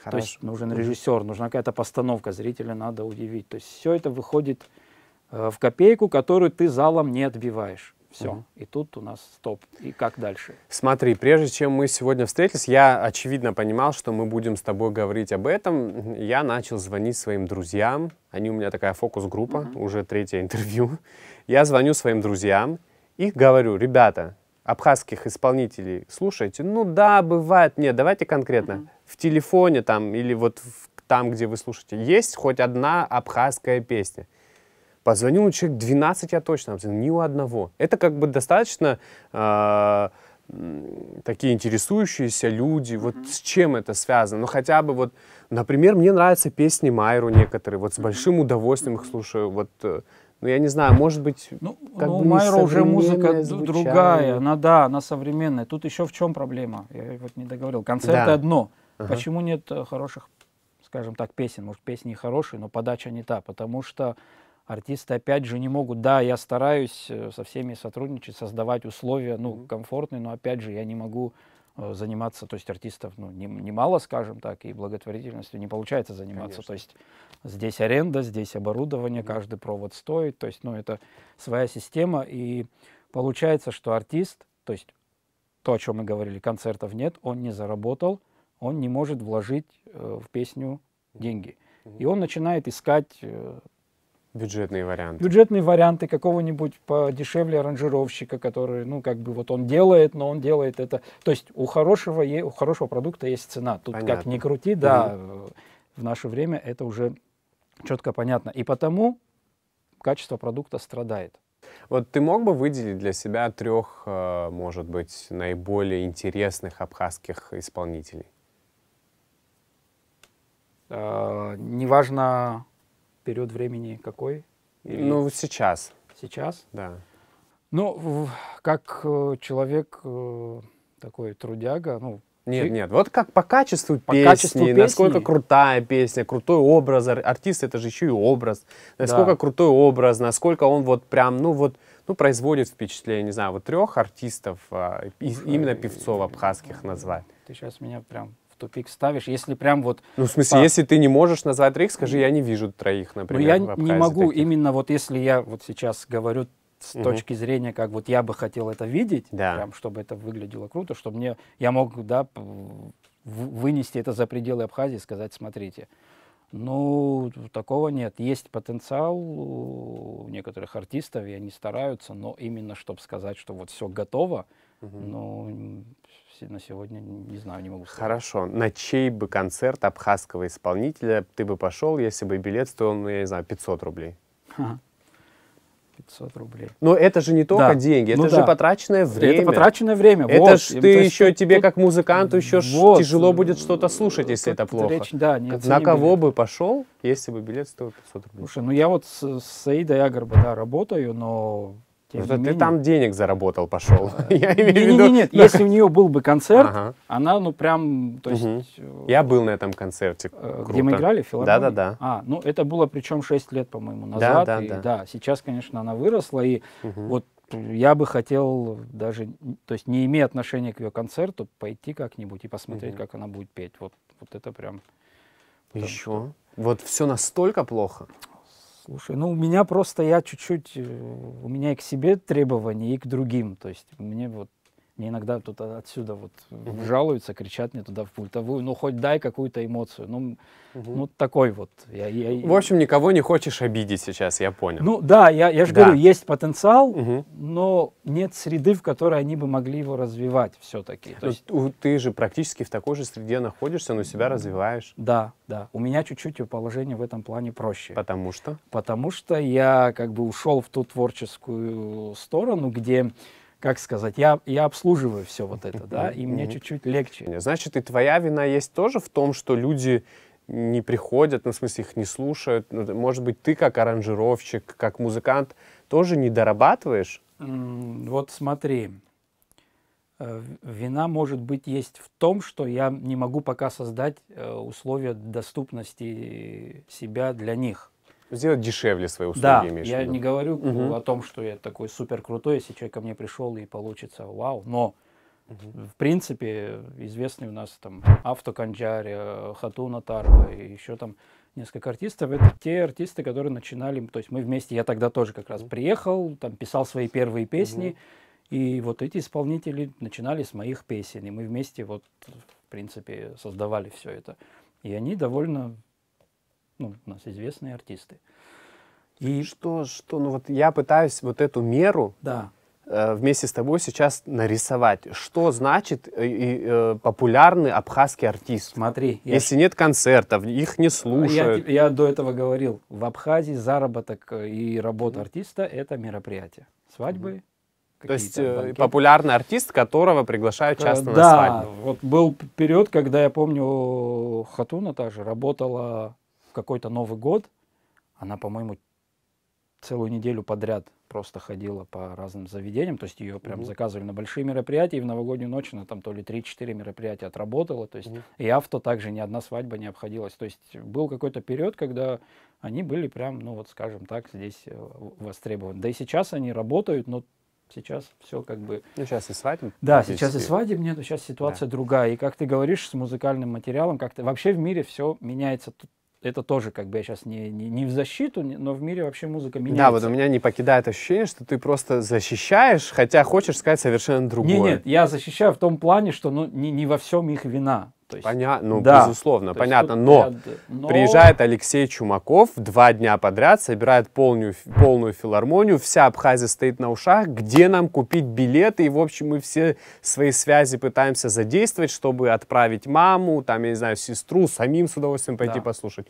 то есть нужен режиссер, нужна какая-то постановка, зрителя надо удивить. То есть все это выходит в копейку, которую ты залом не отбиваешь. Все. И тут у нас стоп. И как дальше? Смотри, прежде чем мы сегодня встретились, я очевидно понимал, что мы будем с тобой говорить об этом. Я начал звонить своим друзьям. Они у меня такая фокус-группа, уже 3-е интервью. Я звоню своим друзьям и говорю: ребята, абхазских исполнителей слушаете? Ну да, бывает. Нет, давайте конкретно. В телефоне там или вот там, где вы слушаете, есть хоть одна абхазская песня? Позвонил человек 12, я точно, ни у одного. Это как бы достаточно такие интересующиеся люди. Вот с чем это связано? Ну хотя бы вот, например, мне нравятся песни Майру некоторые. Вот с большим удовольствием их слушаю. Вот, ну я не знаю, может быть, ну Майра уже музыка другая. Она современная. Тут еще в чем проблема? Я вот не договорил. Концерты одно. Почему нет хороших, скажем так, песен? Может, песни хорошие, но подача не та. Потому что артисты, опять же, не могут. Да, я стараюсь со всеми сотрудничать, создавать условия, ну, комфортные, но, опять же, я не могу заниматься, то есть артистов, ну, немало, скажем так, и благотворительностью не получается заниматься. Конечно. То есть здесь аренда, здесь оборудование, каждый провод стоит, то есть, ну, это своя система, и получается, что артист, то есть то, о чем мы говорили, концертов нет, он не заработал, он не может вложить в песню деньги. И он начинает искать бюджетные варианты. Бюджетные варианты какого-нибудь подешевле аранжировщика, который, ну, как бы вот он делает, но он делает это. То есть у хорошего продукта есть цена. Тут понятно. Как ни крути, да, в наше время это уже четко понятно. И потому качество продукта страдает. Вот ты мог бы выделить для себя 3, может быть, наиболее интересных абхазских исполнителей? Неважно период времени какой? Или... Ну, сейчас. Сейчас? Да. Ну, как человек такой трудяга, ну... Нет, вот как по качеству песни, насколько крутая песня, крутой образ, артист это же еще и образ, насколько крутой образ, насколько он вот прям, ну, производит впечатление, не знаю, вот 3 артистов, именно певцов абхазских назвать. Ты сейчас меня прям тупик ставишь, если прям вот... Ну, в смысле, если ты не можешь назвать 3, скажи, я не вижу 3, например, я не могу таких. Именно вот если я вот сейчас говорю с точки зрения, как вот я бы хотел это видеть, прям, чтобы это выглядело круто, чтобы я мог, да, вынести это за пределы Абхазии и сказать, смотрите, ну, такого нет. Есть потенциал у некоторых артистов, и они стараются, но именно, чтобы сказать, что вот все готово, ну... на сегодня не знаю, не могу сказать. Хорошо. На чей бы концерт абхазского исполнителя ты бы пошел, если бы билет стоил, ну, я не знаю, 500 рублей? 500 рублей. Но это же не только деньги, это же потраченное время. Это потраченное время. Это ж ты еще, тебе как музыканту еще тяжело будет что-то слушать, если это плохо. На кого бы пошел, если бы билет стоил 500 рублей? Слушай, ну я вот с Саидой Агарба, работаю, но... Ты там денег заработал, пошел. Я имею в виду... Нет, если у нее был бы концерт, она, ну, прям, то есть... Я был на этом концерте. Где мы играли, в филармонии? Да. Ну, это было причем 6 лет, по-моему, назад. Да, сейчас, конечно, она выросла, и вот я бы хотел даже, то есть не имея отношения к ее концерту, пойти как-нибудь и посмотреть, как она будет петь. Вот это прям... Еще? Вот все настолько плохо? Слушай, ну у меня просто у меня и к себе требования, и к другим. То есть мне иногда тут отсюда вот жалуются, кричат мне туда в пультовую, ну хоть дай какую-то эмоцию. Ну такой вот. В общем, никого не хочешь обидеть сейчас, я понял. Ну да, я же говорю, есть потенциал, но нет среды, в которой они бы могли его развивать все-таки. Ты же практически в такой же среде находишься, но себя развиваешь. Да. У меня чуть-чуть положение в этом плане проще. Потому что? Потому что я как бы ушел в ту творческую сторону, где, как сказать, я обслуживаю все вот это, да, и мне чуть-чуть легче. Значит, и твоя вина есть тоже в том, что люди не приходят, ну, в смысле, их не слушают. Может быть, ты как аранжировщик, как музыкант тоже не дорабатываешь? Вот смотри, Вина, может быть, есть в том, что я не могу пока создать условия доступности себя для них. Сделать дешевле свои услуги, Да, имеешь в я виду? не говорю о том, что я такой супер крутой, если человек ко мне пришел и получится вау, но в принципе известный у нас там Автоканджари, Хатуна Тарба и еще там несколько артистов. Это те артисты, которые начинали, то есть мы вместе, я тогда тоже как раз приехал, там писал свои первые песни, и вот эти исполнители начинали с моих песен, и мы вместе вот в принципе создавали все это. И они довольно, ну, у нас известные артисты. И Ну вот я пытаюсь вот эту меру да. Вместе с тобой сейчас нарисовать. Что значит популярный абхазский артист? Смотри, если нет концертов, их не слушают. Я до этого говорил, в Абхазии заработок и работа артиста – это мероприятие. Свадьбы. То есть банкеты. популярный артист, которого приглашают часто на Да, свадьбу. вот был период, когда я помню, Хатуна также работала в какой-то Новый год. Она, по-моему, целую неделю подряд просто ходила по разным заведениям, то есть ее прям заказывали на большие мероприятия, и в новогоднюю ночь она там то ли 3-4 мероприятия отработала, то есть и авто также ни одна свадьба не обходилась. То есть был какой-то период, когда они были прям, ну вот скажем так, здесь востребованы. Да и сейчас они работают, но сейчас все как бы... Ну, сейчас и свадьбы. Да, сейчас и свадеб нет, сейчас ситуация другая. И как ты говоришь, с музыкальным материалом, как-то вообще в мире все меняется. Это тоже, как бы, я сейчас не в защиту, но в мире вообще музыка меняется. Да, вот у меня не покидает ощущение, что ты просто защищаешь, хотя хочешь сказать совершенно другое. Нет, я защищаю в том плане, что ну, не во всем их вина. Понятно, ну, да, безусловно, понятно, но приезжает Алексей Чумаков 2 дня подряд, собирает полную филармонию, вся Абхазия стоит на ушах, где нам купить билеты, и, в общем, мы все свои связи пытаемся задействовать, чтобы отправить маму, там, я не знаю, сестру, самим с удовольствием пойти послушать.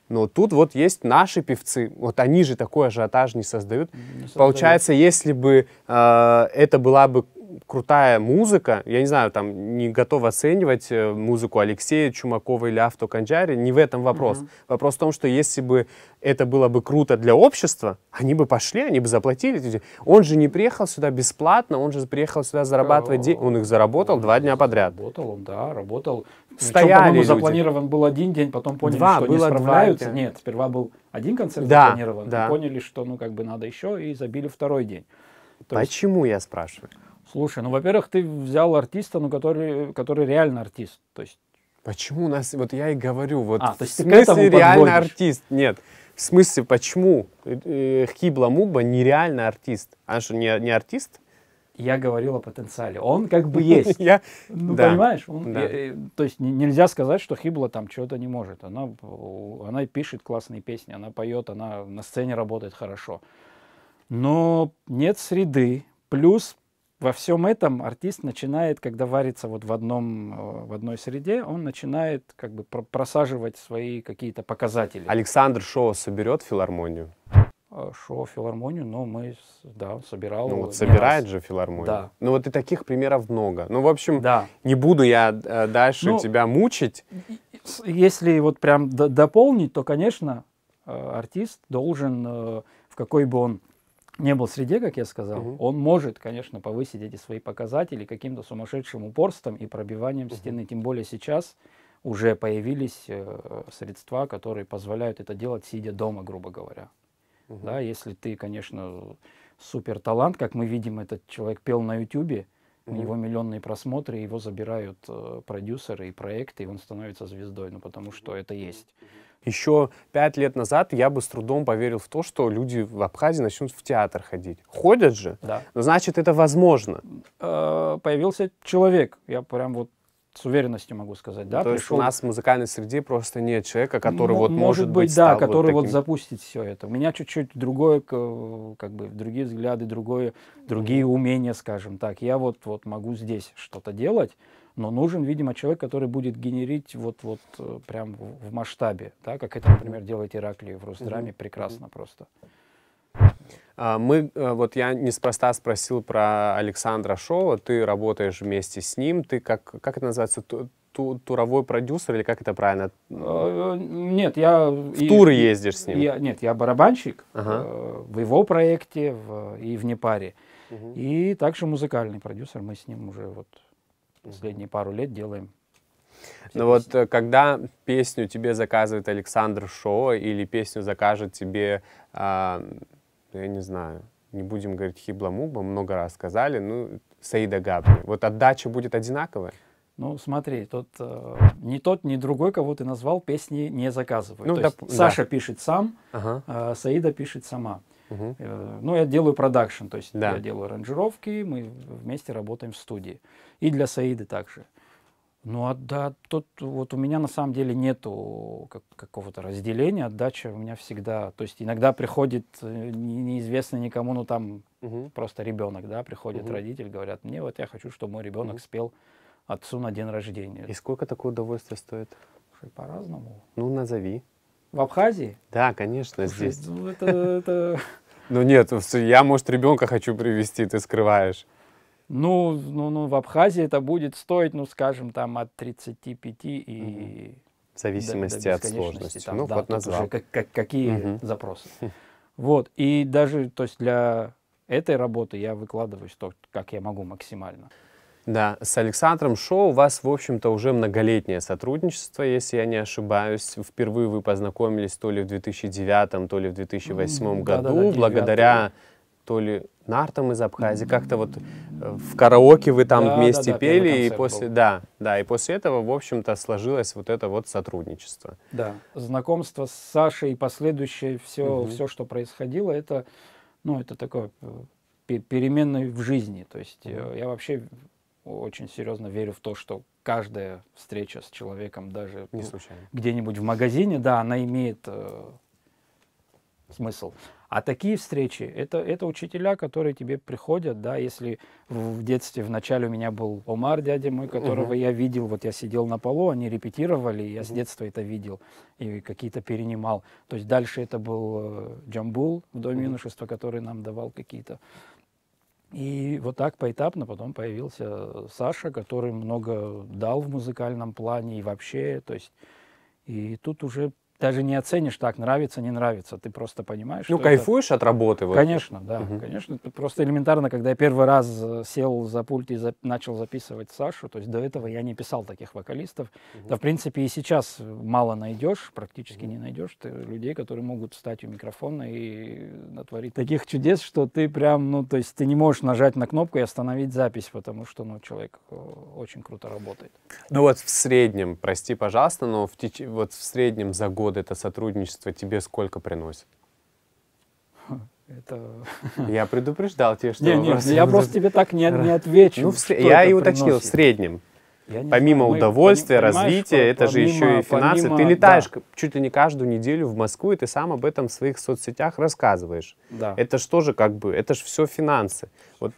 Но тут вот есть наши певцы, вот они же такой ажиотаж не создают. Получается, если бы это была бы крутая музыка, я не знаю, там, не готов оценивать музыку Алексея Чумакова или Автоканджари, не в этом вопрос. Вопрос в том, что если бы это было бы круто для общества, они бы пошли, они бы заплатили. Он же не приехал сюда бесплатно, он же приехал сюда зарабатывать деньги. Он их заработал 2 дня подряд. Работал он, да, работал. Стояли люди. Запланирован был 1 день, потом поняли, что не справляются. Нет, сперва был 1 концерт запланирован, и поняли, что, ну, как бы надо еще, и забили 2-й день. Почему, я спрашиваю? Слушай, ну, во-первых, ты взял артиста, ну, который реально артист. То есть... Почему у нас, вот я и говорю, вот то в есть смысле реально артист? Нет, в смысле, почему Хибла Мугба нереально артист? Она что, не артист? Я говорил о потенциале. Он как бы есть. Ну, понимаешь? То есть нельзя сказать, что Хибла там чего-то не может. Она пишет классные песни, она поет, она на сцене работает хорошо. Но нет среды. Плюс во всем этом артист начинает, когда варится вот в одной среде, он начинает как бы просаживать свои какие-то показатели. Александр Шоу соберет филармонию? Шоу, филармонию, но мы, да, собирал. Ну вот собирает же филармонию. Да. Ну вот и таких примеров много. Ну, в общем, не буду я дальше тебя мучить. Если вот прям дополнить, то, конечно, артист должен, в какой бы он не был среде, как я сказал, он может, конечно, повысить эти свои показатели каким-то сумасшедшим упорством и пробиванием стены. Тем более сейчас уже появились средства, которые позволяют это делать, сидя дома, грубо говоря. Да, если ты, конечно, супер талант, как мы видим, этот человек пел на Ютубе, у него миллионные просмотры, его забирают продюсеры и проекты, и он становится звездой, ну потому что это есть. Еще 5 лет назад я бы с трудом поверил в то, что люди в Абхазии начнут в театр ходить. Ходят же? Да. Значит, это возможно. Появился человек, я прям вот с уверенностью могу сказать. Да, то есть у нас в музыкальной среде просто нет человека, который вот может быть да, который вот запустит все это. У меня чуть-чуть другое, как бы другие взгляды, другие умения, скажем так. Я вот могу здесь что-то делать, но нужен, видимо, человек, который будет генерить вот прям в масштабе, да, как это, например, делает Ираклий в Росдраме, прекрасно просто. Вот я неспроста спросил про Александра Шоу. Ты работаешь вместе с ним. Ты как это называется? Туровой продюсер или как это правильно? Нет, я... В туры ездишь с ним? Нет, я барабанщик в его проекте и в Непаре. И также музыкальный продюсер. Мы с ним уже вот последние пару лет делаем. Ну вот когда песню тебе заказывает Александр Шоу или песню закажет тебе, я не знаю, не будем говорить Хибла-Мугба, много раз сказали, ну, Саида Габни. Вот отдача будет одинаковая? Ну, смотри, ни тот, ни другой, кого ты назвал, песни не заказывают. Ну, То есть Саша пишет сам, Саида пишет сама. Ну, я делаю продакшн, то есть я делаю аранжировки, мы вместе работаем в студии. И для Саиды также. Ну, вот у меня на самом деле нету какого-то разделения, отдача у меня всегда, то есть иногда приходит неизвестно никому, ну там просто ребенок, да, приходит родитель, говорят, мне вот я хочу, чтобы мой ребенок спел отцу на день рождения. И сколько такое удовольствие стоит? По-разному. Ну, назови. В Абхазии? Да, конечно, здесь. Ну, это... Ну нет, я, может, ребенка хочу привезти, ты скрываешь. Ну, в Абхазии это будет стоить, ну, скажем, там от 35 и... В зависимости от сложности. Там, ну, да, вот назвал. Уже какие запросы. Вот, и даже, то есть для этой работы я выкладываюсь то, как я могу максимально. Да, с Александром Шоу у вас, в общем-то, уже многолетнее сотрудничество, если я не ошибаюсь. Впервые вы познакомились то ли в 2009, то ли в 2008 году, благодаря то ли нартам из Абхазии, как-то вот в караоке вы там вместе пели, и после, и после этого, в общем-то, сложилось вот это вот сотрудничество. Да, знакомство с Сашей и последующее все, что происходило, это, ну, это такое переменной в жизни. То есть я вообще очень серьезно верю в то, что каждая встреча с человеком, даже где-нибудь в магазине, да, она имеет смысл. А такие встречи, это учителя, которые тебе приходят, да, если в детстве, в начале у меня был Омар, дядя мой, которого я видел, вот я сидел на полу, они репетировали, я с детства это видел и какие-то перенимал. То есть дальше это был Джамбул в Доме юношества, который нам давал какие-то. И вот так поэтапно потом появился Саша, который много дал в музыкальном плане и вообще, то есть, и тут уже даже не оценишь так, нравится, не нравится, ты просто понимаешь, ну, кайфуешь от работы? Вот. Конечно, да, конечно. Это просто элементарно, когда я первый раз сел за пульт и начал записывать Сашу, то есть до этого я не писал таких вокалистов. Да, в принципе, и сейчас мало найдешь, практически не найдешь людей, которые могут встать у микрофона и натворить таких чудес, что ты прям, ну, то есть ты не можешь нажать на кнопку и остановить запись, потому что, ну, человек очень круто работает. Ну вот в среднем, прости, пожалуйста, но вот в среднем за год это сотрудничество тебе сколько приносит? Это... Я предупреждал тебя, что... Нет, я просто тебе так не отвечу. Ну, я и уточнил, в среднем. Помимо удовольствия, развития, это же еще и финансы. Ты летаешь чуть ли не каждую неделю в Москву, и ты сам об этом в своих соцсетях рассказываешь. Да. Это же тоже как бы, это же все финансы. Вот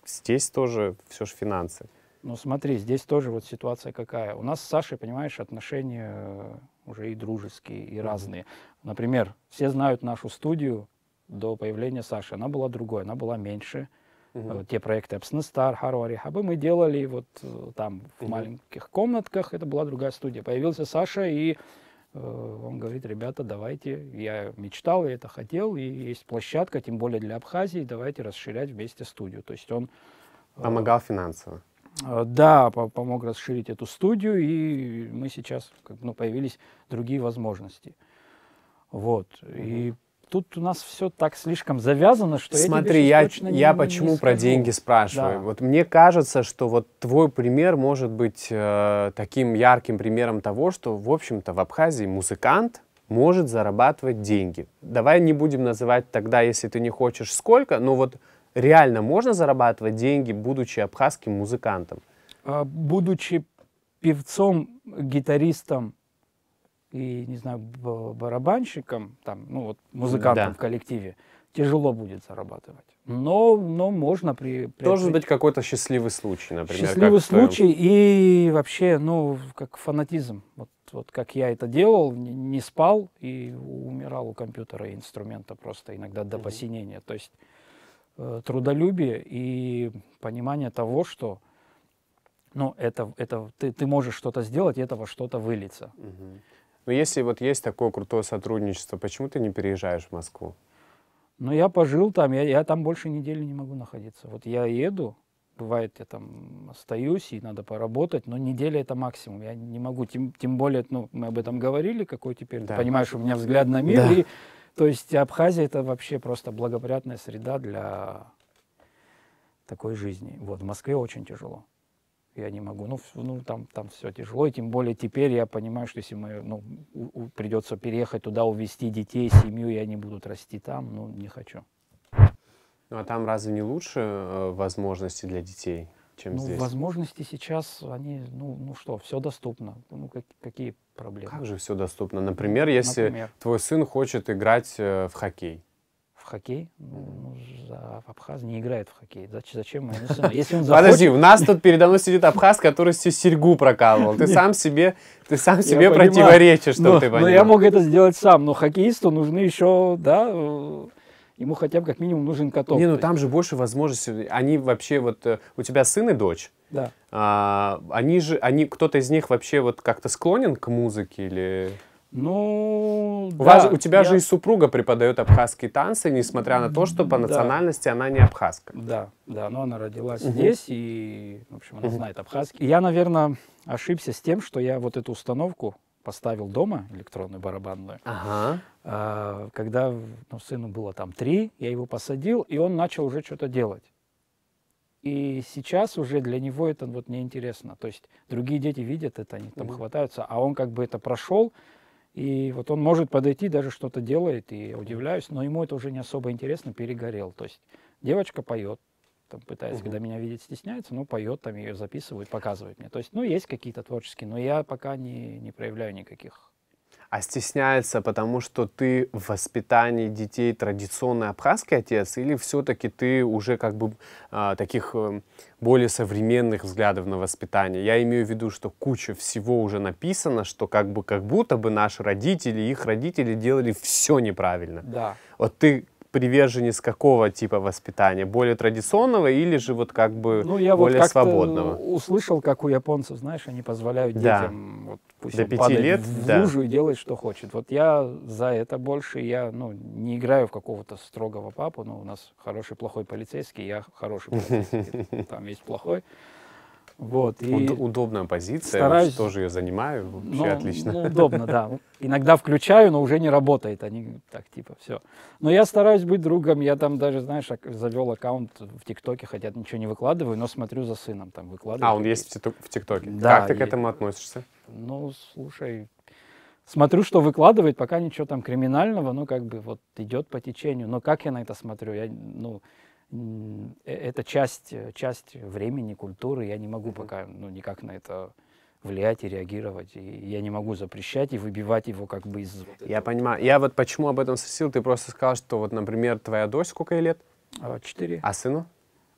здесь тоже все же финансы. Ну смотри, здесь тоже вот ситуация какая. У нас с Сашей, понимаешь, отношения уже и дружеские, и разные. Например, все знают нашу студию до появления Саши. Она была другой, она была меньше. Те проекты Абснестар, Харуари Хабы мы делали вот там в маленьких комнатках. Это была другая студия. Появился Саша, и он говорит, ребята, давайте, я мечтал, я это хотел, и есть площадка, тем более для Абхазии, давайте расширять вместе студию. То есть он... Помогал финансово. Да, помог расширить эту студию, и мы сейчас, ну, появились другие возможности. Вот. И тут у нас все так слишком завязано, что смотри, я почему про деньги спрашиваю. Да. Вот мне кажется, что вот твой пример может быть таким ярким примером того, что, в общем-то, в Абхазии музыкант может зарабатывать деньги. Давай не будем называть тогда, если ты не хочешь, сколько, но вот реально можно зарабатывать деньги, будучи абхазским музыкантом? Будучи певцом, гитаристом и, не знаю, барабанщиком, там, ну вот, музыкантом в коллективе, тяжело будет зарабатывать. Но можно Должен быть какой-то счастливый случай, например. счастливый случай и вообще, ну, как фанатизм. Вот как я это делал, не спал и умирал у компьютера и инструмента просто иногда до посинения. То есть трудолюбие и понимание того, что ну, ты можешь что-то сделать, и это во что-то выльется. Но если вот есть такое крутое сотрудничество, почему ты не переезжаешь в Москву? Ну, я пожил там, я там больше недели не могу находиться. Вот я еду, бывает, я там остаюсь, и надо поработать, но неделя это максимум. Я не могу, тем более, ну, мы об этом говорили, какой теперь, Да. понимаешь, у меня взгляд на мир. Да. И, то есть Абхазия это вообще просто благоприятная среда для такой жизни. Вот, в Москве очень тяжело. Я не могу, там все тяжело, и тем более теперь я понимаю, что если придется переехать туда, увезти детей, семью, и они будут расти там, ну, не хочу. Ну, а там разве не лучше возможности для детей, чем здесь? Возможности сейчас, они, все доступно. Ну, какие проблемы? Как же все доступно? Например, если твой сын хочет играть в хоккей. В хоккей? В Абхаз не играет в хоккей. Зачем моему сыну? Если он захочет... Подожди, у нас тут передо мной сидит абхаз, который себе серьгу прокалывал. Ты сам себе противоречишь, чтобы ты понимал. Но я мог это сделать сам. Но хоккеисту нужны еще, да, ему хотя бы как минимум нужен каток. Не, ну там же больше возможностей. Они вообще вот... У тебя сын и дочь. Да. Кто-то из них вообще вот как-то склонен к музыке или... Ну, у тебя же и супруга преподает абхазские танцы, несмотря на то, что по национальности она не абхазка. Да, но она родилась здесь, и, в общем, она знает абхазский. Я, наверное, ошибся с тем, что я вот эту установку поставил дома, электронную барабанную. Когда сыну было там 3, я его посадил, и он начал уже что-то делать. И сейчас уже для него это вот неинтересно. То есть другие дети видят это, они там хватаются, а он как бы это прошел. И вот он может подойти, даже что-то делает, и я удивляюсь, но ему это уже не особо интересно, перегорел. То есть девочка поет, там пытается, когда меня видит, стесняется, но поет, там ее записывают, показывают мне. То есть, есть какие-то творческие, но я пока не проявляю никаких. А стесняется, потому что ты в воспитании детей традиционный абхазский отец, или все-таки ты уже как бы таких более современных взглядов на воспитание? Я имею в виду, что куча всего уже написано, что как будто бы наши родители, их родители делали все неправильно. Да. Вот ты приверженец какого типа воспитания? Более традиционного или же вот как бы я более вот свободного? Услышал, как у японцев, знаешь, они позволяют детям, вот, пусть до он 5 падает лет, в лужу и делает, что хочет. Вот я за это больше, я не играю в какого-то строгого папу, но у нас хороший, плохой полицейский, я хороший полицейский, там есть плохой. Вот, и удобная позиция, стараюсь, я тоже ее занимаю, вообще отлично. Удобно, да. Иногда включаю, но уже не работает, они так типа все. Но я стараюсь быть другом, я там даже, знаешь, завел аккаунт в ТикТоке, хотя ничего не выкладываю, но смотрю за сыном, там выкладываю. Он есть в ТикТоке? Да. Как ты к этому относишься? Слушай, смотрю, что выкладывает, пока ничего там криминального, как бы вот идет по течению. Но как я на это смотрю? Это часть времени, культуры. Я не могу пока никак на это влиять и реагировать. И я не могу запрещать и выбивать его как бы из... Я понимаю. Я вот почему об этом спросил. Ты просто сказал, что вот, например, твоя дочь сколько ей лет? 4. А сыну?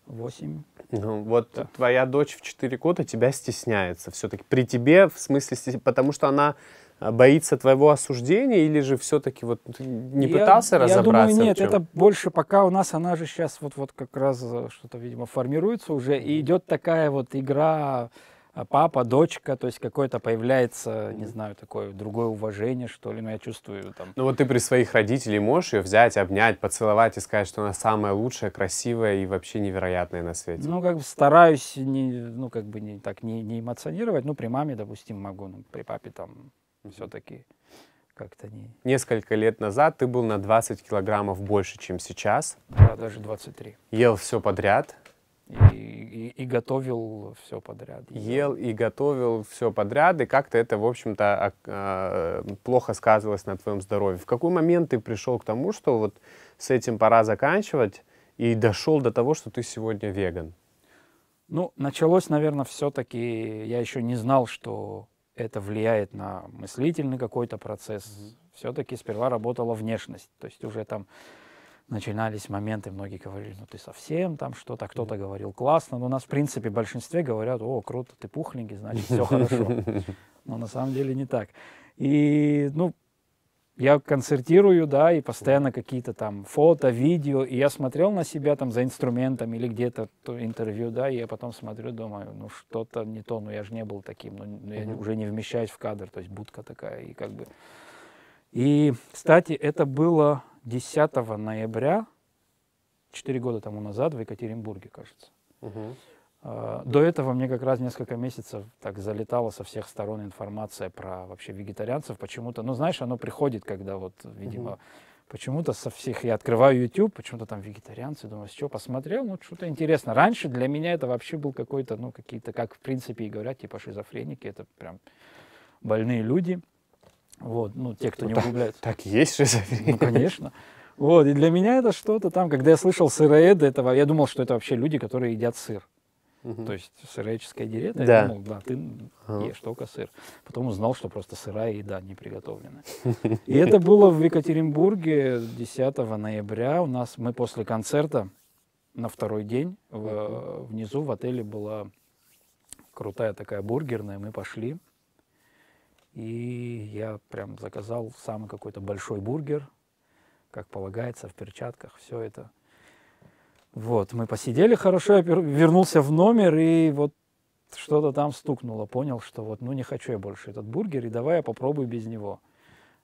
8. Да. Твоя дочь в 4 года тебя стесняется все-таки. При тебе, в смысле, потому что она боится твоего осуждения, или же все-таки вот не пытался разобраться? Я думаю, нет, это больше пока у нас, она же сейчас вот как раз что-то, видимо, формируется уже, и идет такая вот игра папа, дочка, то есть какое-то появляется, не знаю, такое другое уважение, что ли, я чувствую там. Ну вот ты при своих родителях можешь ее взять, обнять, поцеловать и сказать, что она самая лучшая, красивая и вообще невероятная на свете? Как бы стараюсь не эмоционировать, при маме, допустим, могу, при папе там все-таки как-то не... Несколько лет назад ты был на 20 килограммов больше, чем сейчас. Да, даже 23. Ел все подряд. И готовил все подряд. Ел и готовил все подряд, и как-то это, в общем-то, плохо сказывалось на твоем здоровье. В какой момент ты пришел к тому, что вот с этим пора заканчивать, и дошел до того, что ты сегодня веган? Началось, наверное, все-таки, я еще не знал, что это влияет на мыслительный какой-то процесс. Все-таки сперва работала внешность. То есть уже там начинались моменты, многие говорили, ну ты совсем там что-то, кто-то говорил классно, но у нас в принципе в большинстве говорят, о, круто, ты пухленький, значит все хорошо. Но на самом деле не так. И, ну, я концертирую, да, и постоянно какие-то там фото, видео, и я смотрел на себя там за инструментом или где-то интервью, да, и я потом смотрю, думаю, ну что-то не то, ну я же не был таким, ну я уже не вмещаюсь в кадр, то есть будка такая, и как бы... И, кстати, это было 10 ноября, 4 года тому назад в Екатеринбурге, кажется. До этого мне как раз несколько месяцев так залетала со всех сторон информация про вообще вегетарианцев. Почему-то, ну знаешь, оно приходит, когда вот, видимо, почему-то со всех, я открываю YouTube, почему-то там вегетарианцы, думаю, что посмотрел, ну что-то интересно. Раньше для меня это вообще был какой-то, ну какие-то, как в принципе и говорят, типа шизофреники, это прям больные люди. Вот, ну те, кто не углубляется. Так и есть шизофрения? Ну, конечно. Вот, и для меня это что-то там, когда я слышал сыроеды, этого, я думал, что это вообще люди, которые едят сыр. То есть сыроедческая диета, Да. я думал, да, ты ешь только сыр. Потом узнал, что просто сырая еда, не приготовленная. И это было в Екатеринбурге 10 ноября. У нас, мы после концерта на второй день внизу в отеле была крутая такая бургерная, мы пошли. И я прям заказал самый какой-то большой бургер, как полагается, в перчатках, все это. Вот, мы посидели хорошо, я вернулся в номер, и вот что-то там стукнуло, понял, что вот, ну, не хочу я больше этот бургер, и давай я попробую без него.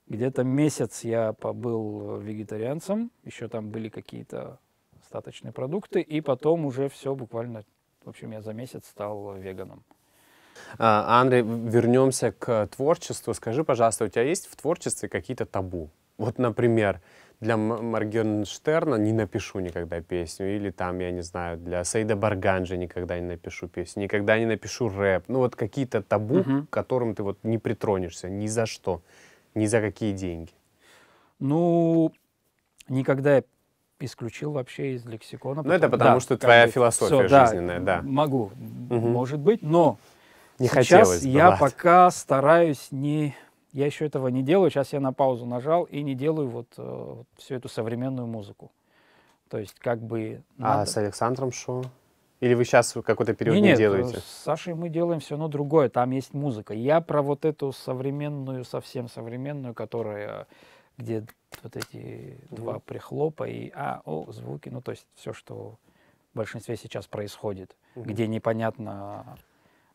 Где-то месяц я побыл вегетарианцем, еще там были какие-то остаточные продукты, и потом уже все буквально, в общем, я за месяц стал веганом. Андрей, вернемся к творчеству. Скажи, пожалуйста, у тебя есть в творчестве какие-то табу? Вот, например, для Моргенштерна не напишу никогда песню, или там, я не знаю, для Саида Барганджи никогда не напишу песню, никогда не напишу рэп. Ну вот какие-то табу, к которым ты вот не притронешься ни за что, ни за какие деньги. Ну, никогда я исключил вообще из лексикона. Ну это потому, да, что твоя бы, философия всё, жизненная, да. Могу, может быть, но не сейчас хотелось бы, я ладно. пока стараюсь не... Я еще этого не делаю, сейчас я на паузу нажал и не делаю вот всю эту современную музыку. То есть как бы... А с Александром шо? Или вы сейчас в какой-то период не Нет, делаете? с Сашей мы делаем все равно другое, там есть музыка. Я про вот эту современную, совсем современную, которая, где вот эти два прихлопа и звуки, ну то есть все, что в большинстве сейчас происходит, где непонятно,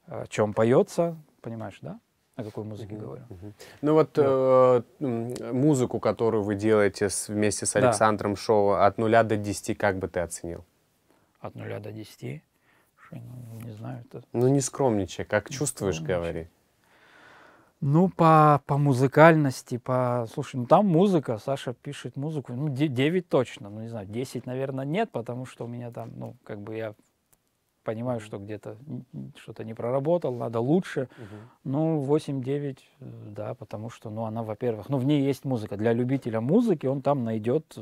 о чем поется, понимаешь, да? О какой музыке говорю? Ну вот музыку, которую вы делаете вместе с Александром Шоу, от 0 до 10, как бы ты оценил? От 0 до 10? Ну, не знаю. Это... Ну не скромничай, как чувствуешь, говори. Ну, по музыкальности, Слушай, ну там музыка, Саша пишет музыку, ну 9 точно, ну не знаю, 10, наверное, нет, потому что у меня там, ну, как бы я понимаю, что где-то что-то не проработал, надо лучше. Ну, 8-9, да, потому что, ну, она, во-первых, ну, в ней есть музыка. Для любителя музыки он там найдет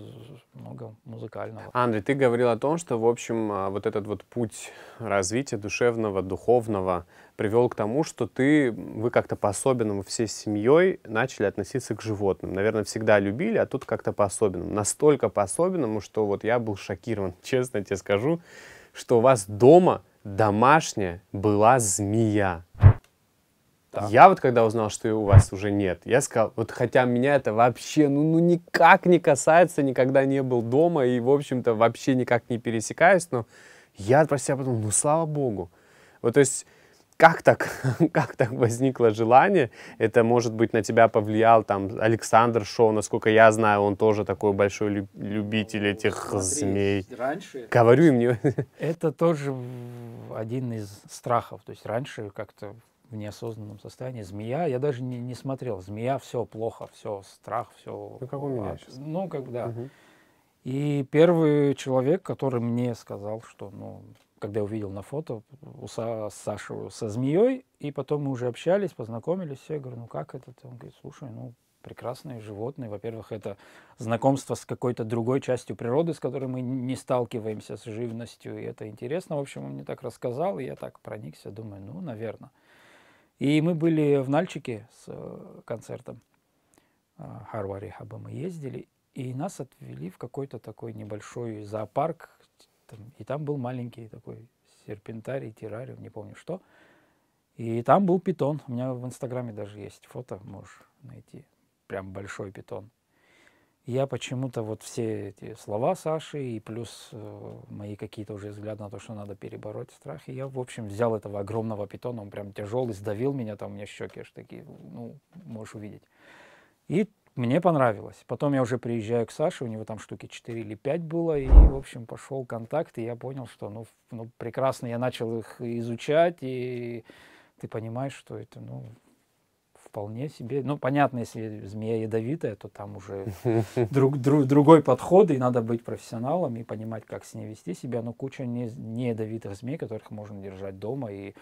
много музыкального. Андрей, ты говорил о том, что, в общем, вот этот вот путь развития душевного, духовного привел к тому, что вы как-то по-особенному всей семьей начали относиться к животным. Наверное, всегда любили, а тут как-то по-особенному. Настолько по-особенному, что вот я был шокирован, честно тебе скажу, что у вас дома домашняя была змея. Да. Я вот когда узнал, что у вас уже нет, я сказал, вот хотя меня это вообще ну никак не касается, никогда не был дома и, в общем-то, вообще никак не пересекаюсь, но я про себя подумал, ну слава богу. Вот то есть как так возникло желание? Это, может быть, на тебя повлиял там Александр Шоу, насколько я знаю, он тоже такой большой любитель этих змей. Раньше... Говорю им не... Это тоже один из страхов. То есть раньше как-то в неосознанном состоянии змея, я даже не смотрел. Змея, все плохо, все страх, все... Ну, как у меня сейчас. Ну, как да. И первый человек, который мне сказал, что, ну, когда я увидел на фото Сашу со змеей, и потом мы уже общались, познакомились, я говорю, ну как это? Он говорит, слушай, ну прекрасные животные. Во-первых, это знакомство с какой-то другой частью природы, с которой мы не сталкиваемся, с живностью, и это интересно. В общем, он мне так рассказал, и я так проникся, думаю, ну, наверное. И мы были в Нальчике с концертом, Харвари Хаба мы ездили, И нас отвели в какой-то такой небольшой зоопарк, и там был маленький такой серпентарий, террариум, не помню что. И там был питон. У меня в Инстаграме даже есть фото, можешь найти. Прям большой питон. И я почему-то вот все эти слова Саши и плюс мои какие-то уже взгляды на то, что надо перебороть страх. И я, в общем, взял этого огромного питона, он прям тяжелый, сдавил меня, там у меня щеки аж такие, ну, можешь увидеть. И мне понравилось. Потом я уже приезжаю к Саше, у него там штуки 4 или 5 было, и, в общем, пошел контакт, и я понял, что, ну прекрасно, я начал их изучать, и ты понимаешь, что это, ну, вполне себе, ну, понятно, если змея ядовитая, то там уже другой подход, и надо быть профессионалом и понимать, как с ней вести себя, но куча не ядовитых змей, которых можно держать дома, и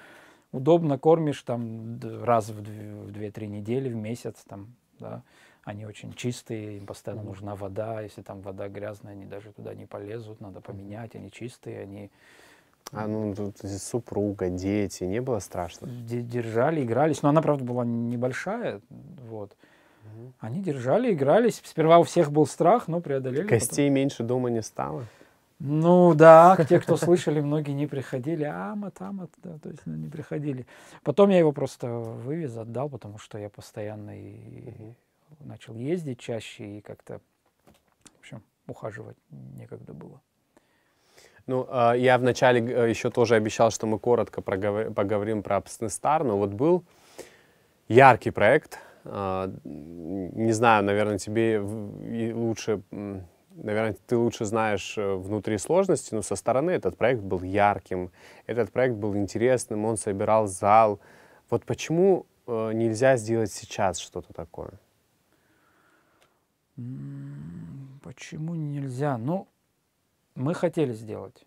удобно кормишь там раз в 2-3 недели, в месяц, там, да. Они очень чистые, им постоянно нужна вода. Если там вода грязная, они даже туда не полезут, надо поменять. Они чистые, они... А ну тут супруга, дети, не было страшно? Держали, игрались. Но она, правда, была небольшая. Вот. Они держали, игрались. Сперва у всех был страх, но преодолели. Гостей потом меньше дома не стало? Ну да, те, кто слышали, многие не приходили. Да, то есть не приходили. Потом я его просто вывез, отдал, потому что я постоянно начал ездить чаще и как-то, в общем, ухаживать некогда было. Ну, я вначале еще тоже обещал, что мы коротко поговорим про Апснестар, но вот был яркий проект. Не знаю, наверное, тебе лучше, наверное, ты лучше знаешь внутри сложности, но со стороны этот проект был ярким, этот проект был интересным, он собирал зал. Вот почему нельзя сделать сейчас что-то такое? Почему нельзя? Ну, мы хотели сделать.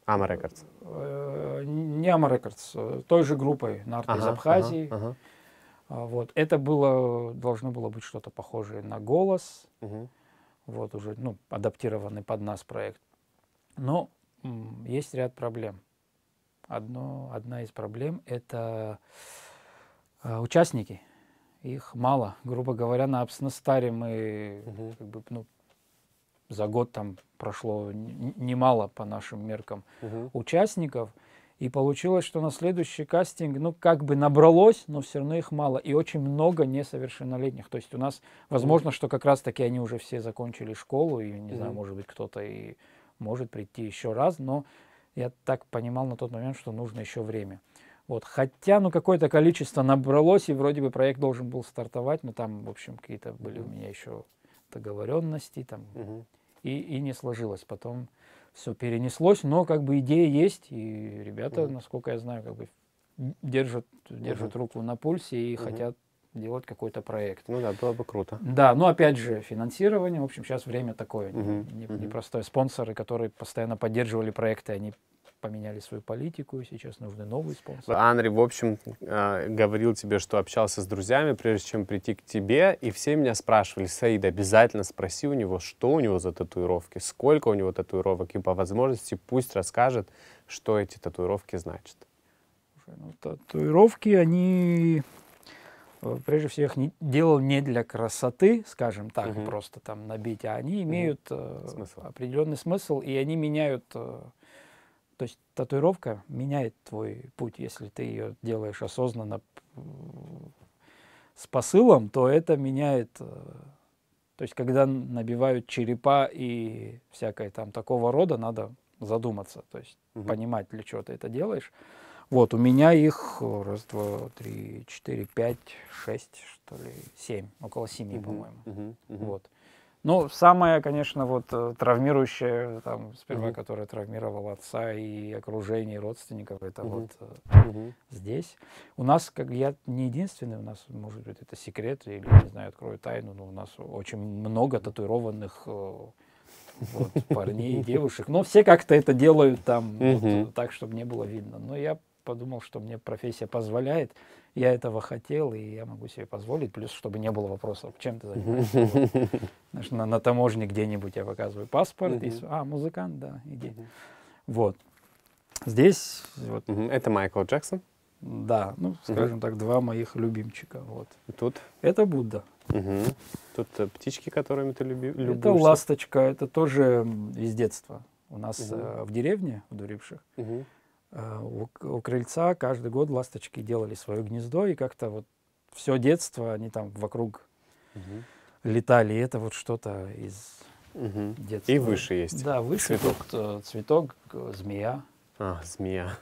Ама Рекордс? Не Ама Рекордс, той же группой «Нарты» из Абхазии. Вот. Это должно было быть что-то похожее на «Голос». Вот уже, ну, адаптированный под нас проект. Но есть ряд проблем. Одна из проблем – это участники. Их мало. Грубо говоря, на Апснестаре мы как бы, ну, за год там прошло немало по нашим меркам участников. И получилось, что на следующий кастинг, ну, как бы набралось, но все равно их мало. И очень много несовершеннолетних. То есть у нас, возможно, что как раз-таки они уже все закончили школу, и, не знаю, может быть, кто-то и может прийти еще раз, но я так понимал на тот момент, что нужно еще время. Вот. Хотя, ну, какое-то количество набралось, и вроде бы проект должен был стартовать, но там, в общем, какие-то были у меня еще договоренности, там, и не сложилось. Потом все перенеслось, но как бы идея есть, и ребята, насколько я знаю, как бы держат руку на пульсе и хотят делать какой-то проект. Ну да, было бы круто. Да, но опять же, финансирование, в общем, сейчас время такое, непростое. Спонсоры, которые постоянно поддерживали проекты, они поменяли свою политику, и сейчас нужны новые спонсоры. Анри, в общем, говорил тебе, что общался с друзьями, прежде чем прийти к тебе, и все меня спрашивали: Саид, обязательно спроси у него, что у него за татуировки, сколько у него татуировок, и по возможности пусть расскажет, что эти татуировки значат. Ну, татуировки, они, прежде всего, их делал не для красоты, скажем так, просто там набить, а они имеют определенный смысл, и они меняют... То есть татуировка меняет твой путь. Если ты ее делаешь осознанно с посылом, то это меняет... То есть когда набивают черепа и всякое там такого рода, надо задуматься. То есть понимать, для чего ты это делаешь. Вот, у меня их 1, 2, 3, 4, 5, 6, что ли, 7. Около 7, по-моему. Вот. Ну, самое, конечно, вот травмирующее, там, сперва, которое травмировало отца и окружение, и родственников, это вот здесь. У нас, как я не единственный, у нас, может быть, это секрет, или, не знаю, открою тайну, но у нас очень много татуированных вот, парней и девушек. Но все как-то это делают там вот, так, чтобы не было видно. Но я подумал, что мне профессия позволяет. Я этого хотел, и я могу себе позволить. Плюс, чтобы не было вопросов, чем ты занимаешься. Знаешь, на таможне где-нибудь я показываю паспорт. Музыкант, да, иди. Вот. Здесь... Вот. Это Майкл Джексон? Да, ну, скажем так, два моих любимчика. Вот. Тут? Это Будда. Тут птички, которыми ты любишься? Это ласточка, это тоже из детства. У нас в деревне, в Дуривших, у крыльца каждый год ласточки делали свое гнездо, и как-то вот все детство они там вокруг летали. И это вот что-то из детства. И выше есть. Да, выше тут цветок, змея. А, змея.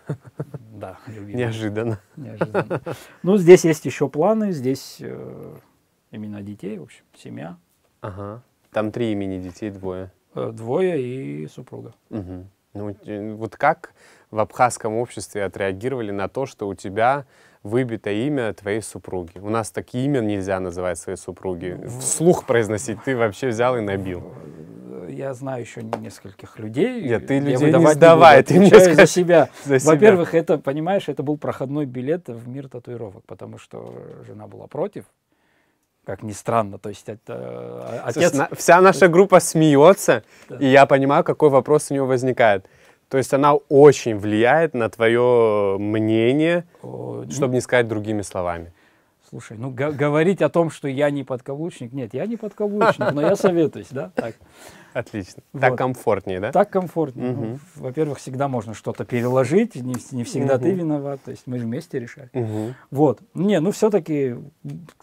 Да, любимый. Неожиданно. Неожиданно. Ну, здесь есть еще планы, здесь имена детей, в общем, семья. Ага. Там 3 имени детей, 2. 2 и супруга. Ну, вот как в абхазском обществе отреагировали на то, что у тебя выбито имя твоей супруги? У нас такие имя нельзя называть своей супруги. Вслух произносить ты вообще взял и набил. Я знаю еще нескольких людей. Нет, ты людей не сдавай, ты мне скажи за себя. За себя. Во-первых, это, понимаешь, это был проходной билет в мир татуировок, потому что жена была против. Как ни странно, то есть это отец... Слушай, вся наша группа смеется, и я понимаю, какой вопрос у него возникает. То есть она очень влияет на твое мнение, чтобы не сказать другими словами. Слушай, ну говорить о том, что я не подкаблучник, нет, я не подкаблучник, но я советуюсь, да? Так. Отлично. Так комфортнее, да? Так комфортнее. Ну, во-первых, всегда можно что-то переложить, не всегда ты виноват, то есть мы же вместе решали. Вот. Не, ну все-таки,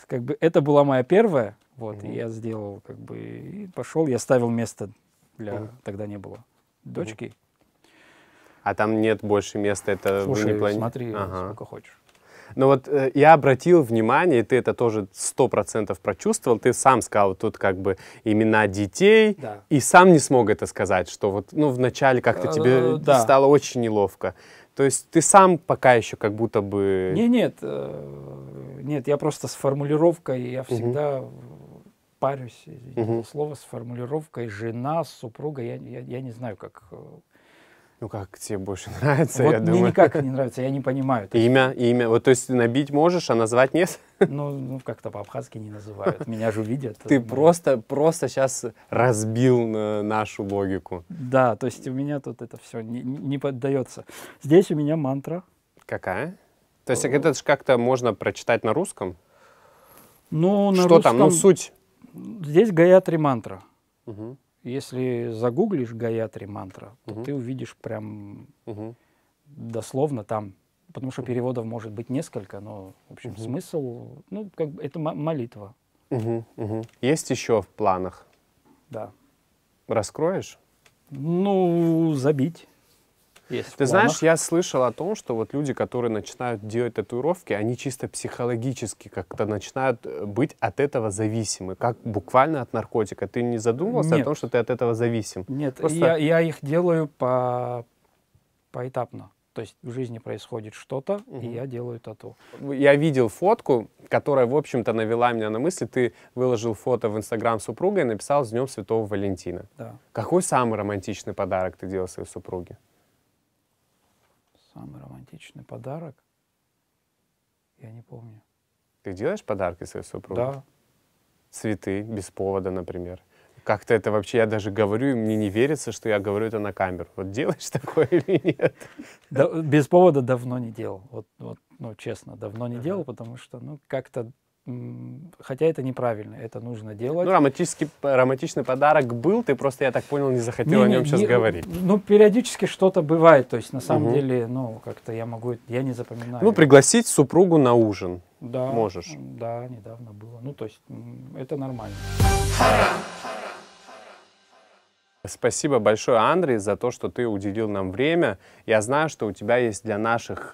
как бы, это была моя первая, вот, и я сделал, как бы, и пошел, я ставил место для, тогда не было, дочки. А там нет больше места, это Слушай, вы не планируете? смотри, сколько хочешь. Но вот я обратил внимание, и ты это тоже 100% прочувствовал, ты сам сказал тут как бы имена детей, Да. и сам не смог это сказать, что вот, ну, вначале как-то тебе стало очень неловко. То есть ты сам пока еще как будто бы... Нет, я просто с формулировкой, я всегда парюсь, извините за слово, с формулировкой жена, супруга, я не знаю, как... Ну, как тебе больше нравится, вот я мне думаю. никак не нравится, я не понимаю. Имя. Вот, то есть набить можешь, а назвать нет? Ну как-то по-абхазски не называют, меня же увидят. Ты просто сейчас разбил нашу логику. Да, то есть у меня тут это все не поддается. Здесь у меня мантра. Какая? То есть это же как-то можно прочитать на русском? Ну, на Что русском... там? Ну, суть. Здесь Гаятри мантра. Если загуглишь Гаятри мантра, то ты увидишь прям дословно там, потому что переводов может быть несколько, но, в общем, смысл, ну, как бы это молитва. Есть еще в планах? Да. Раскроешь? Ну, забить. Есть Ты знаешь, я слышал о том, что вот люди, которые начинают делать татуировки, они чисто психологически как-то начинают быть от этого зависимы, как буквально от наркотика. Ты не задумывался о том, что ты от этого зависим? Нет, Просто... я их делаю поэтапно. То есть в жизни происходит что-то, и я делаю тату. Я видел фотку, которая, в общем-то, навела меня на мысли. Ты выложил фото в Инстаграм супруга и написал «С Днем Святого Валентина». Да. Какой самый романтичный подарок ты делал своей супруге? Самый романтичный подарок? Я не помню. Ты делаешь подарки своей супруге? Да. Цветы, без повода, например. Как-то это вообще, я даже говорю, и мне не верится, что я говорю это на камеру. Вот делаешь такое или нет? Да, без повода давно не делал. Вот, ну, честно, давно не делал, потому что, ну, как-то... Хотя это неправильно, это нужно делать. Ну, романтичный подарок был, ты просто, я так понял, не захотел о нем сейчас говорить. Ну, периодически что-то бывает, то есть на самом деле, ну, как-то я не запоминаю. Ну, пригласить супругу на ужин можешь. Да, недавно было. Ну, то есть это нормально. Спасибо большое, Андрей, за то, что ты уделил нам время. Я знаю, что у тебя есть для наших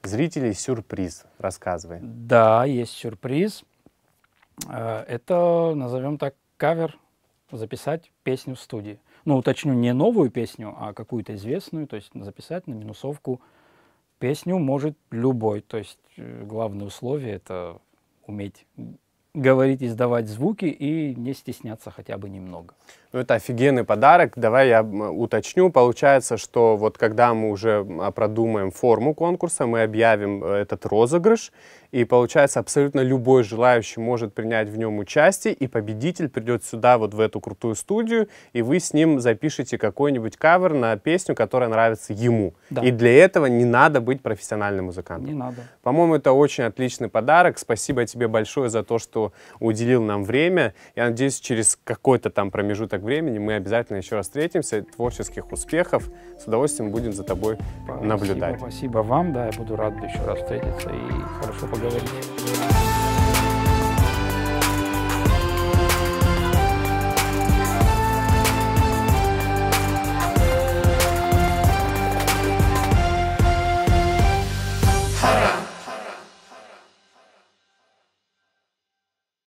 зрителей сюрприз. Рассказывай. Да, есть сюрприз. Это, назовем так, кавер, записать песню в студии. Ну, уточню, не новую песню, а какую-то известную, то есть записать на минусовку песню может любой. То есть главное условие — это уметь говорить, издавать звуки и не стесняться хотя бы немного. Ну, это офигенный подарок. Давай я уточню. Получается, что вот когда мы уже продумаем форму конкурса, мы объявим этот розыгрыш, и получается, абсолютно любой желающий может принять в нем участие, и победитель придет сюда, вот в эту крутую студию, и вы с ним запишете какой-нибудь кавер на песню, которая нравится ему. Да. И для этого не надо быть профессиональным музыкантом. Не надо. По-моему, это очень отличный подарок. Спасибо тебе большое за то, что уделил нам время. Я надеюсь, через какой-то там промежуток времени мы обязательно еще раз встретимся. Творческих успехов. С удовольствием будем за тобой наблюдать. Спасибо вам, да, я буду рад еще раз встретиться и хорошо поговорить.